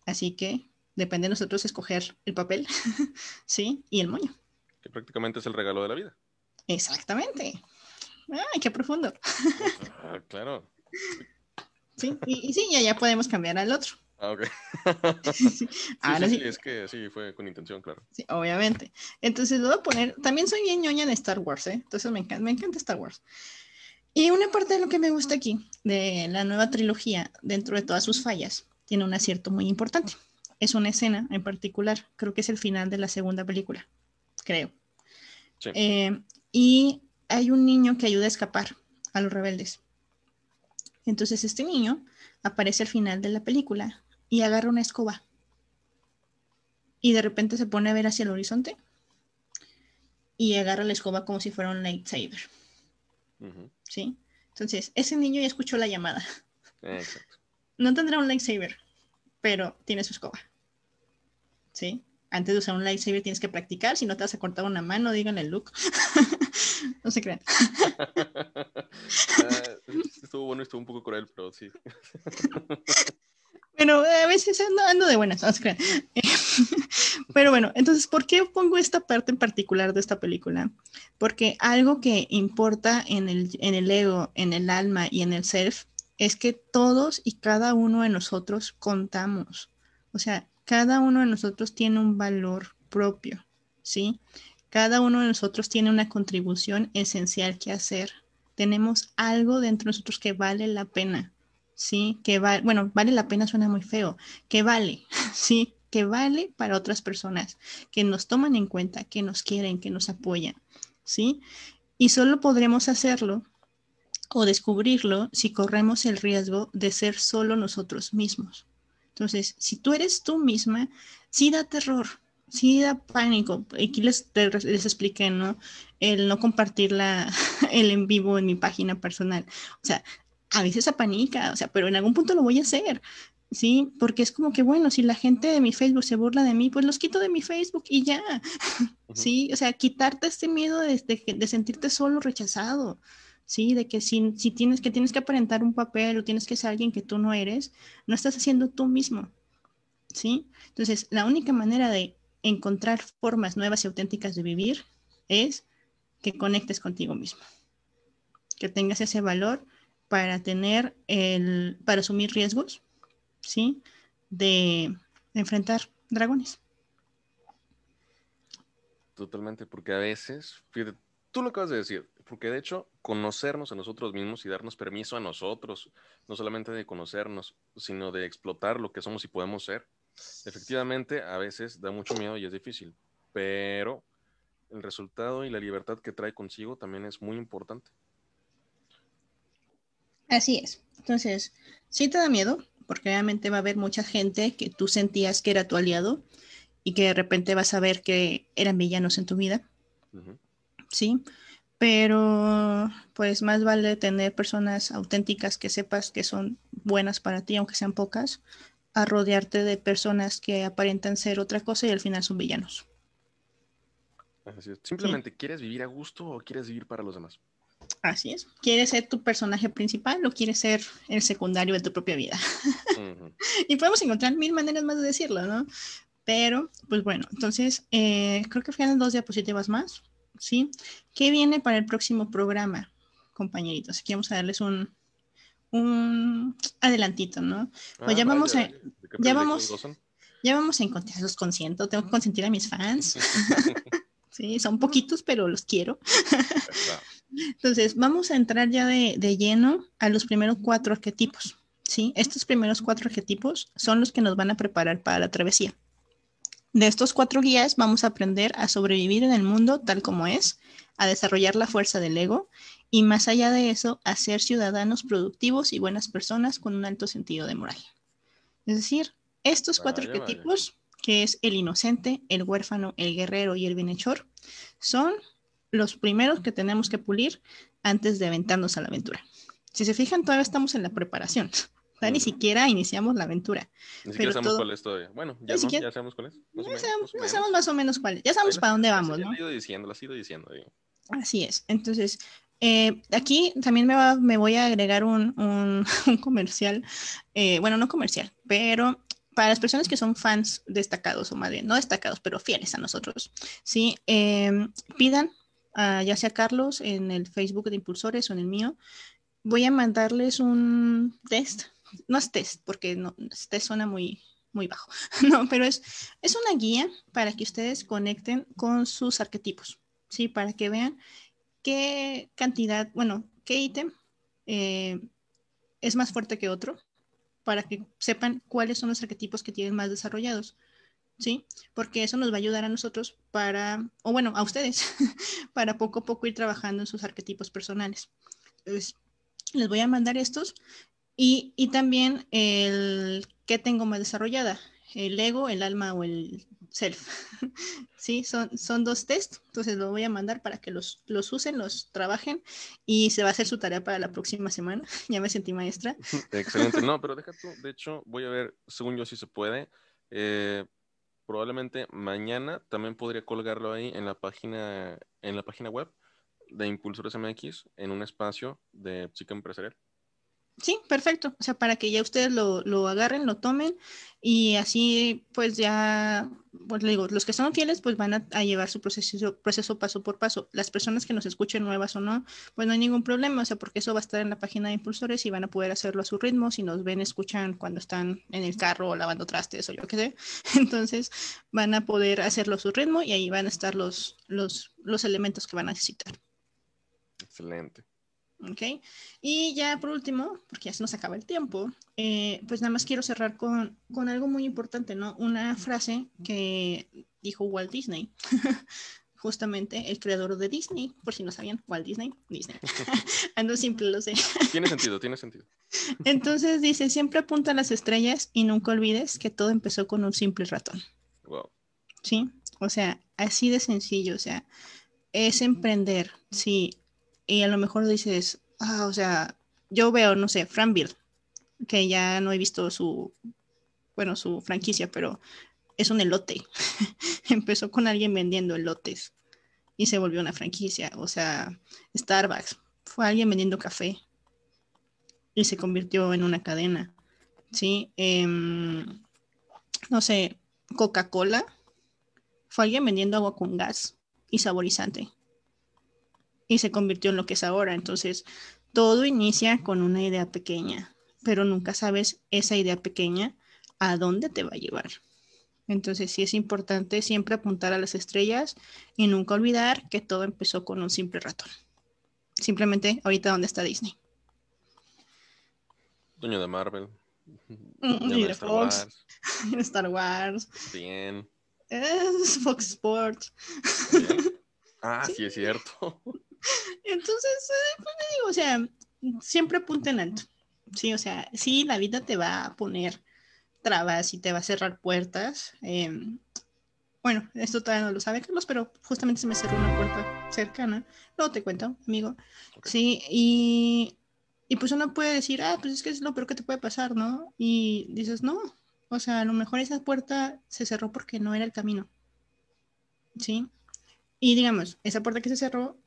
S2: Así que depende de nosotros escoger el papel, ¿sí? Y el moño.
S1: Que prácticamente es el regalo de la vida.
S2: Exactamente. ¡Ay, qué profundo!
S1: Ah, claro. Sí.
S2: Sí, y sí, ya podemos cambiar al otro.
S1: Ah, ok.
S2: Sí,
S1: Sí, sí,
S2: ahora
S1: sí,
S2: sí,
S1: es que sí, fue con intención, claro.
S2: sí, obviamente. Entonces lo voy a poner, también soy bien ñoña en Star Wars, ¿eh? Entonces me encanta Star Wars. Y una parte de lo que me gusta aquí, de la nueva trilogía, dentro de todas sus fallas, tiene un acierto muy importante. Es una escena en particular, creo que es el final de la segunda película, creo.
S1: Sí.
S2: Y hay un niño que ayuda a escapar a los rebeldes. Entonces este niño aparece al final de la película y agarra una escoba y de repente se pone a ver hacia el horizonte y agarra la escoba como si fuera un lightsaber,
S1: Ujú.
S2: ¿sí? Entonces, ese niño ya escuchó la llamada.
S1: Exacto.
S2: No tendrá un lightsaber, pero tiene su escoba, ¿sí? antes de usar un lightsaber tienes que practicar, si no te vas a cortar una mano, díganle Luke. No se crean.
S1: Estuvo bueno, estuvo un poco cruel, pero sí.
S2: Pero a veces ando de buenas, no se crean. Pero bueno, entonces, ¿por qué pongo esta parte en particular de esta película? Porque algo que importa en el ego, en el alma y en el self es que todos y cada uno de nosotros contamos. O sea, cada uno de nosotros tiene un valor propio, ¿sí? Cada uno de nosotros tiene una contribución esencial que hacer. Tenemos algo dentro de nosotros que vale la pena, ¿sí? Bueno, vale la pena suena muy feo, que vale, ¿sí? Que vale para otras personas, que nos toman en cuenta, que nos quieren, que nos apoyan, ¿sí? Y solo podremos hacerlo o descubrirlo si corremos el riesgo de ser solo nosotros mismos. Entonces, si tú eres tú misma, sí da terror, sí da pánico. Aquí les expliqué, ¿no? El no compartir el en vivo en mi página personal. O sea, a veces apanica, o sea, pero en algún punto lo voy a hacer. Sí, porque es como que, bueno, si la gente de mi Facebook se burla de mí, pues los quito de mi Facebook y ya. Sí, o sea, quitarte este miedo de sentirte solo, rechazado. Sí, de que si tienes que aparentar un papel o tienes que ser alguien que tú no eres, no estás haciendo tú mismo. ¿Sí? Entonces, la única manera de encontrar formas nuevas y auténticas de vivir es que conectes contigo mismo, que tengas ese valor para para asumir riesgos, ¿sí? De enfrentar dragones.
S1: Totalmente, porque a veces, fíjate, tú lo acabas de decir, porque de hecho, conocernos a nosotros mismos y darnos permiso a nosotros, no solamente de conocernos, sino de explotar lo que somos y podemos ser, efectivamente, a veces da mucho miedo y es difícil, pero el resultado y la libertad que trae consigo también es muy importante.
S2: Así es. Entonces, sí te da miedo, porque obviamente va a haber mucha gente que tú sentías que era tu aliado y que de repente vas a ver que eran villanos en tu vida,
S1: Uh-huh.
S2: ¿sí? Pero pues más vale tener personas auténticas que sepas que son buenas para ti, aunque sean pocas, a rodearte de personas que aparentan ser otra cosa y al final son villanos.
S1: Así es.
S2: ¿Sí?
S1: Simplemente, ¿quieres vivir a gusto o quieres vivir para los demás?
S2: Así es. ¿Quieres ser tu personaje principal o quieres ser el secundario de tu propia vida?
S1: Uh-huh.
S2: Y podemos encontrar mil maneras más de decirlo, ¿no? Pero, pues bueno, entonces, creo que quedan 2 diapositivas más, ¿sí? ¿Qué viene para el próximo programa, compañeritos? Aquí vamos a darles un adelantito, ¿no? Pues
S1: Ah, vaya, vaya. ¿De qué
S2: ya
S1: privilegios
S2: vamos,
S1: gozan?
S2: ya vamos a encontrar, los consiento, tengo que consentir a mis fans. Sí, son poquitos, pero los quiero.
S1: Eso.
S2: Entonces, vamos a entrar ya de lleno a los primeros 4 arquetipos, ¿sí? Estos primeros 4 arquetipos son los que nos van a preparar para la travesía. De estos 4 guías vamos a aprender a sobrevivir en el mundo tal como es, a desarrollar la fuerza del ego y más allá de eso, a ser ciudadanos productivos y buenas personas con un alto sentido de moral. Es decir, estos 4 arquetipos, que es el inocente, el huérfano, el guerrero y el bienhechor, son los primeros que tenemos que pulir antes de aventarnos a la aventura. Si se fijan, todavía estamos en la preparación. Ni siquiera iniciamos la aventura.
S1: Ni siquiera
S2: Pero
S1: sabemos
S2: todo,
S1: cuál es todavía. Bueno, ya
S2: ni
S1: no,
S2: siquiera,
S1: ya sabemos cuál es. Más o
S2: ya
S1: menos,
S2: sabemos,
S1: más o
S2: ya sabemos
S1: menos.
S2: más o menos cuál es. Ya sabemos para dónde vamos,
S1: Ya
S2: ¿no?
S1: la he ido diciendo, las he ido diciendo. Digo.
S2: Así es. Entonces, aquí también me voy a agregar un comercial. Bueno, no comercial, pero para las personas que son fans destacados, o más bien, no destacados, pero fieles a nosotros, ¿sí? Pidan, ya sea Carlos en el Facebook de Impulsores o en el mío, voy a mandarles un test. No es test, porque no, test suena muy bajo. No, pero es una guía para que ustedes conecten con sus arquetipos, ¿sí? Para que vean qué cantidad, bueno, qué ítem eh, es más fuerte que otro, para que sepan cuáles son los arquetipos que tienen más desarrollados, ¿sí? Porque eso nos va a ayudar a nosotros o bueno, a ustedes, para poco a poco ir trabajando en sus arquetipos personales. Entonces, les voy a mandar estos y también el que tengo más desarrollada, el ego, el alma o el self. Sí, son 2 test, entonces los voy a mandar para que los usen, los trabajen y se va a hacer su tarea para la próxima semana. Ya me sentí maestra.
S1: Excelente. No, pero deja tú. De hecho, voy a ver, según yo, si se puede. probablemente mañana también podría colgarlo ahí en la página web de Impulsores MX, en un espacio de Psique Empresarial.
S2: Sí, perfecto. O sea, para que ya ustedes lo agarren, lo tomen y así pues ya, pues le digo, los que son fieles pues van a llevar su proceso paso por paso. Las personas que nos escuchen nuevas o no, pues no hay ningún problema, o sea, porque eso va a estar en la página de Impulsores y van a poder hacerlo a su ritmo. Si nos ven, escuchan cuando están en el carro o lavando trastes o yo qué sé, entonces van a poder hacerlo a su ritmo y ahí van a estar los elementos que van a necesitar.
S1: Excelente.
S2: ¿Ok? Y ya por último, porque ya se nos acaba el tiempo, pues nada más quiero cerrar con algo muy importante, ¿no? Una frase que dijo Walt Disney, justamente el creador de Disney, por si no sabían, Walt Disney, Disney. Ando simple, lo sé.
S1: Tiene sentido, tiene sentido.
S2: Entonces dice, siempre apunta a las estrellas y nunca olvides que todo empezó con un simple ratón.
S1: Wow.
S2: ¿Sí? O sea, así de sencillo, o sea, es emprender, sí. Y a lo mejor dices, o sea, yo veo, no sé, Franville, que ya no he visto su franquicia, pero es un elote. Empezó con alguien vendiendo elotes y se volvió una franquicia. O sea, Starbucks fue alguien vendiendo café y se convirtió en una cadena. ¿Sí? No sé, Coca-Cola fue alguien vendiendo agua con gas y saborizante y se convirtió en lo que es ahora. Entonces, todo inicia con una idea pequeña, pero nunca sabes esa idea pequeña a dónde te va a llevar. Entonces, sí es importante siempre apuntar a las estrellas y nunca olvidar que todo empezó con un simple ratón. Simplemente, ahorita, ¿dónde está Disney?
S1: Dueño de Marvel.
S2: Y
S1: Dueño de
S2: de
S1: Star
S2: Fox,
S1: Wars.
S2: Star Wars,
S1: Bien.
S2: Fox Sports.
S1: También. Ah,
S2: Sí,
S1: sí, es cierto.
S2: entonces, pues le digo, o sea, siempre apunta en alto. Sí, o sea, sí, la vida te va a poner trabas y te va a cerrar puertas. Bueno, esto todavía no lo sabe Carlos, pero justamente se me cerró una puerta cercana. Luego te cuento, amigo.
S1: Okay.
S2: Sí, y pues uno puede decir, pues es que es lo peor que te puede pasar, ¿no? Y dices, no, o sea, a lo mejor esa puerta se cerró porque no era el camino, ¿sí? Y digamos, esa puerta que se cerró,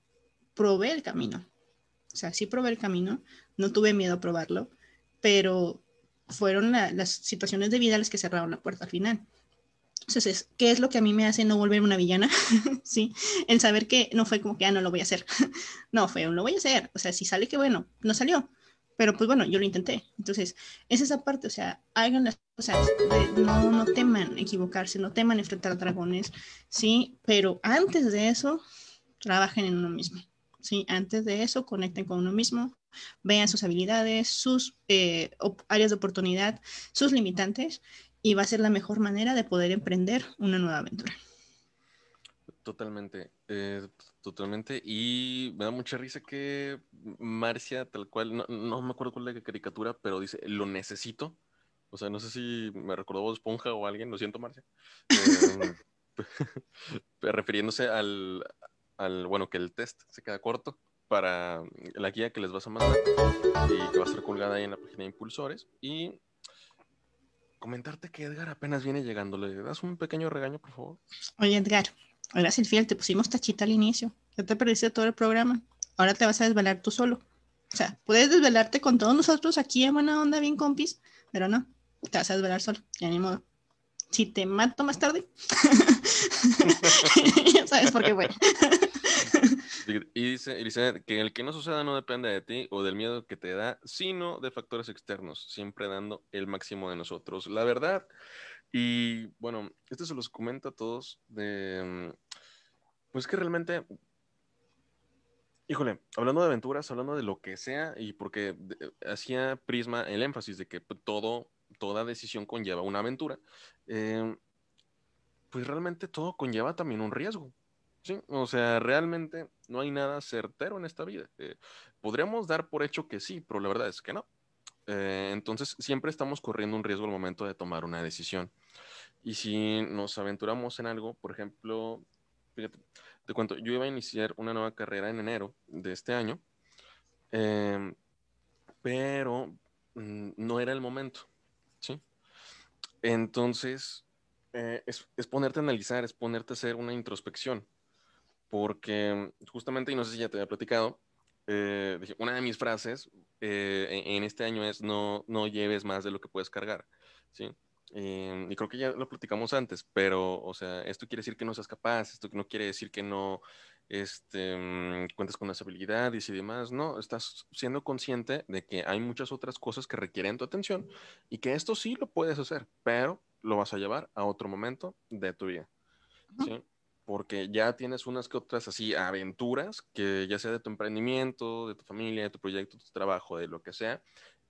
S2: probé el camino. O sea, sí probé el camino, no tuve miedo a probarlo, pero fueron las situaciones de vida las que cerraron la puerta al final. Entonces, ¿qué es lo que a mí me hace no volver una villana? Sí, el saber que no fue como que, no lo voy a hacer. No, fue un lo voy a hacer. O sea, si sale, que bueno, no salió. Pero pues bueno, yo lo intenté. Entonces, es esa parte, o sea, hagan las cosas, no teman equivocarse, no teman enfrentar dragones, ¿sí? Pero antes de eso, trabajen en uno mismo, ¿sí? Antes de eso, conecten con uno mismo, vean sus habilidades, sus áreas de oportunidad, sus limitantes, y va a ser la mejor manera de poder emprender una nueva aventura.
S1: Totalmente, totalmente. Y me da mucha risa que Marcia, tal cual, no me acuerdo cuál es la caricatura, pero dice, lo necesito. O sea, no sé si me recordó Bob Esponja o alguien, lo siento, Marcia. Eh, refiriéndose bueno, que el test se queda corto para la guía que les vas a mandar y que va a estar colgada ahí en la página de Impulsores. Y comentarte que Edgar apenas viene llegando. ¿Le das un pequeño regaño, por favor?
S2: Oye, Edgar, eras el fiel, te pusimos tachita al inicio, ya te perdiste todo el programa, ahora te vas a desvelar tú solo. O sea, puedes desvelarte con todos nosotros aquí en buena onda, bien compis, pero no, te vas a desvelar solo, ya ni modo. Si te mato más tarde, ya sabes por qué fue.
S1: Y dice que el que no suceda no depende de ti o del miedo que te da, sino de factores externos, siempre dando el máximo de nosotros. La verdad, y bueno, esto se los comento a todos, pues que realmente, híjole, hablando de aventuras, hablando de lo que sea, y porque hacía Prisma el énfasis de que toda decisión conlleva una aventura, eh, pues realmente todo conlleva también un riesgo. Sí, o sea, realmente no hay nada certero en esta vida. Podríamos dar por hecho que sí, pero la verdad es que no. Entonces, siempre estamos corriendo un riesgo al momento de tomar una decisión. Y si nos aventuramos en algo, por ejemplo, fíjate, te cuento, yo iba a iniciar una nueva carrera en enero de este año, eh, pero no era el momento, ¿sí? Entonces, es ponerte a analizar, es ponerte a hacer una introspección, porque justamente, y no sé si ya te había platicado, dije, una de mis frases en este año es no lleves más de lo que puedes cargar, ¿sí? Y creo que ya lo platicamos antes, pero, o sea, esto quiere decir que no seas capaz, esto no quiere decir que no cuentes con las habilidades y demás, no, estás siendo consciente de que hay muchas otras cosas que requieren tu atención y que esto sí lo puedes hacer, pero lo vas a llevar a otro momento de tu vida,
S2: Ujú.
S1: ¿sí? Porque ya tienes unas que otras así aventuras, que ya sea de tu emprendimiento, de tu familia, de tu proyecto, de tu trabajo, de lo que sea,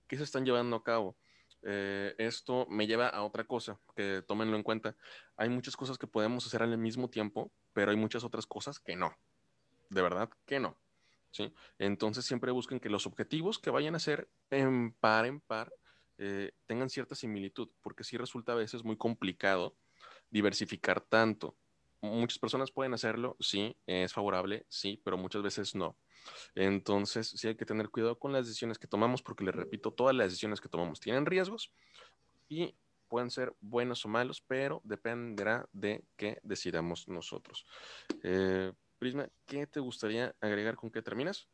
S1: que se están llevando a cabo. Esto me lleva a otra cosa, que tómenlo en cuenta. Hay muchas cosas que podemos hacer al mismo tiempo, pero hay muchas otras cosas que no. De verdad que no. ¿Sí? Entonces siempre busquen que los objetivos que vayan a hacer en par, tengan cierta similitud, porque sí resulta a veces muy complicado diversificar tanto. Muchas personas pueden hacerlo, sí, es favorable, sí, pero muchas veces no. Entonces, sí hay que tener cuidado con las decisiones que tomamos, porque les repito, todas las decisiones que tomamos tienen riesgos y pueden ser buenos o malos, pero dependerá de qué decidamos nosotros. Prisma, ¿qué te gustaría agregar con qué terminas?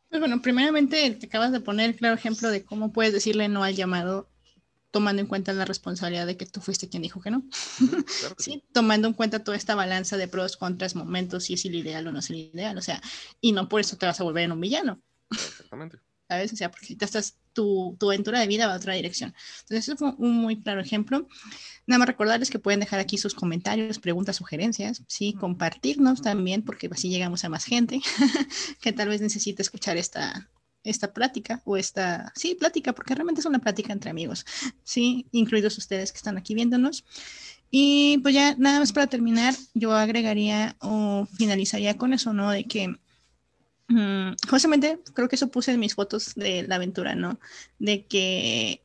S2: Pues bueno, primeramente te acabas de poner claro ejemplo de cómo puedes decirle no al llamado tomando en cuenta la responsabilidad de que tú fuiste quien dijo que no.
S1: Ujú, claro que sí.
S2: Sí, tomando en cuenta toda esta balanza de pros, contras, momentos, si es el ideal o no es el ideal, o sea, y no por eso te vas a volver en un villano,
S1: Exactamente.
S2: ¿sabes? O sea, porque te estás, tu aventura de vida va a otra dirección. Entonces, eso fue un muy claro ejemplo. Nada más recordarles que pueden dejar aquí sus comentarios, preguntas, sugerencias, sí, compartirnos también, porque así llegamos a más gente que tal vez necesite escuchar esta plática o esta, sí, plática, porque realmente es una plática entre amigos, sí, incluidos ustedes que están aquí viéndonos. Y pues ya nada más para terminar, yo agregaría o finalizaría con eso, ¿no? De que justamente creo que eso puse en mis fotos de la aventura, ¿no? De que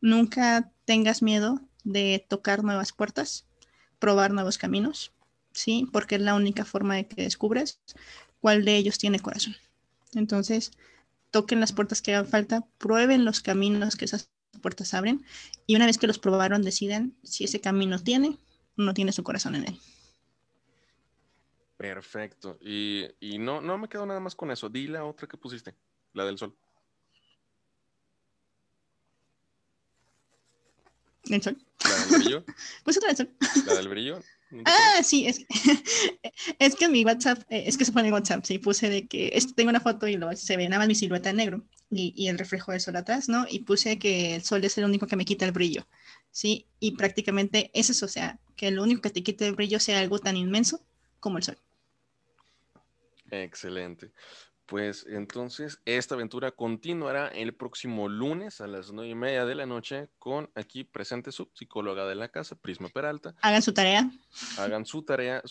S2: nunca tengas miedo de tocar nuevas puertas, probar nuevos caminos, ¿sí? Porque es la única forma de que descubres cuál de ellos tiene corazón. Entonces, toquen las puertas que hagan falta, prueben los caminos que esas puertas abren y una vez que los probaron, decidan si ese camino tiene o no tiene su corazón en él.
S1: Perfecto. Y no me quedo nada más con eso. Di la otra que pusiste, la del sol.
S2: ¿El sol?
S1: La del brillo.
S2: Pues otra vez sol.
S1: La del brillo. ¿No te acuerdas?
S2: Ah, sí, es que en mi WhatsApp, es que se pone en WhatsApp, sí, puse de que tengo una foto y se ve nada más mi silueta en negro y el reflejo del sol atrás, ¿no? Y puse que el sol es el único que me quita el brillo, ¿sí? Y prácticamente es eso, o sea, que lo único que te quite el brillo sea algo tan inmenso como el sol.
S1: Excelente. Pues entonces esta aventura continuará el próximo lunes a las 9:30 de la noche con aquí presente su psicóloga de la casa, Prisma Peralta.
S2: Hagan su tarea.
S1: Hagan su tarea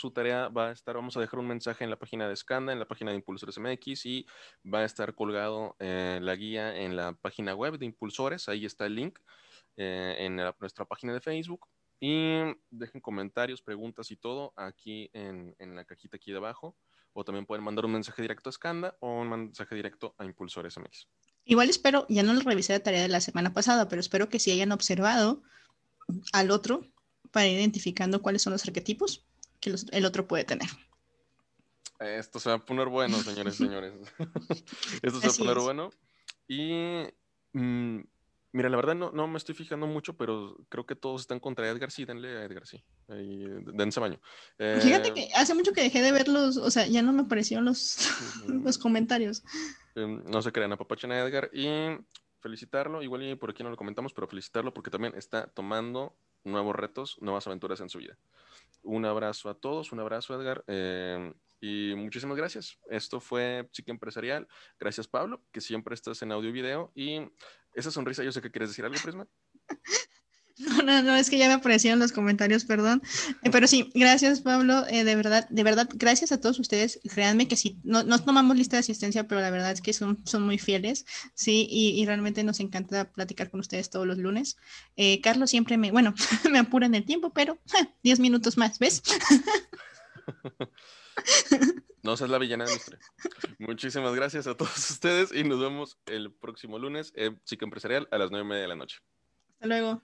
S1: va a estar, vamos a dejar un mensaje en la página de Scanda, en la página de Impulsores MX y va a estar colgado la guía en la página web de Impulsores, ahí está el link en nuestra página de Facebook y dejen comentarios, preguntas y todo aquí en la cajita aquí de abajo o también pueden mandar un mensaje directo a Scanda o un mensaje directo a Impulsores MX.
S2: Igual espero, ya no les revisé la tarea de la semana pasada, pero espero que sí hayan observado al otro para ir identificando cuáles son los arquetipos que el otro puede tener.
S1: Esto se va a poner bueno, señores y señores. Esto se va a
S2: Así
S1: poner
S2: es.
S1: bueno. Y mm, mira, la verdad no me estoy fijando mucho, pero creo que todos están contra Edgar. Sí, denle a Edgar, sí. Ahí, dense baño.
S2: Fíjate
S1: Eh,
S2: que hace mucho que dejé de verlos, o sea, ya no me aparecieron los, los comentarios.
S1: no se crean, apapachen a Edgar y felicitarlo. Igual y por aquí no lo comentamos, pero felicitarlo porque también está tomando nuevos retos, nuevas aventuras en su vida. Un abrazo a todos, un abrazo, Edgar. Y muchísimas gracias. Esto fue Psique Empresarial. Gracias, Pablo, que siempre estás en audio y video. Y esa sonrisa, yo sé que quieres decir algo, Prisma.
S2: No, es que ya me aparecieron los comentarios, perdón. Pero sí, gracias, Pablo. De verdad, gracias a todos ustedes. Créanme que sí, no tomamos lista de asistencia, pero la verdad es que son muy fieles, sí, y realmente nos encanta platicar con ustedes todos los lunes. Carlos siempre bueno, me apura en el tiempo, pero 10 minutos más, ¿ves?
S1: No seas la villana de la historia. Muchísimas gracias a todos ustedes y nos vemos el próximo lunes en Psique Empresarial a las 9:30 de la noche.
S2: Hasta luego.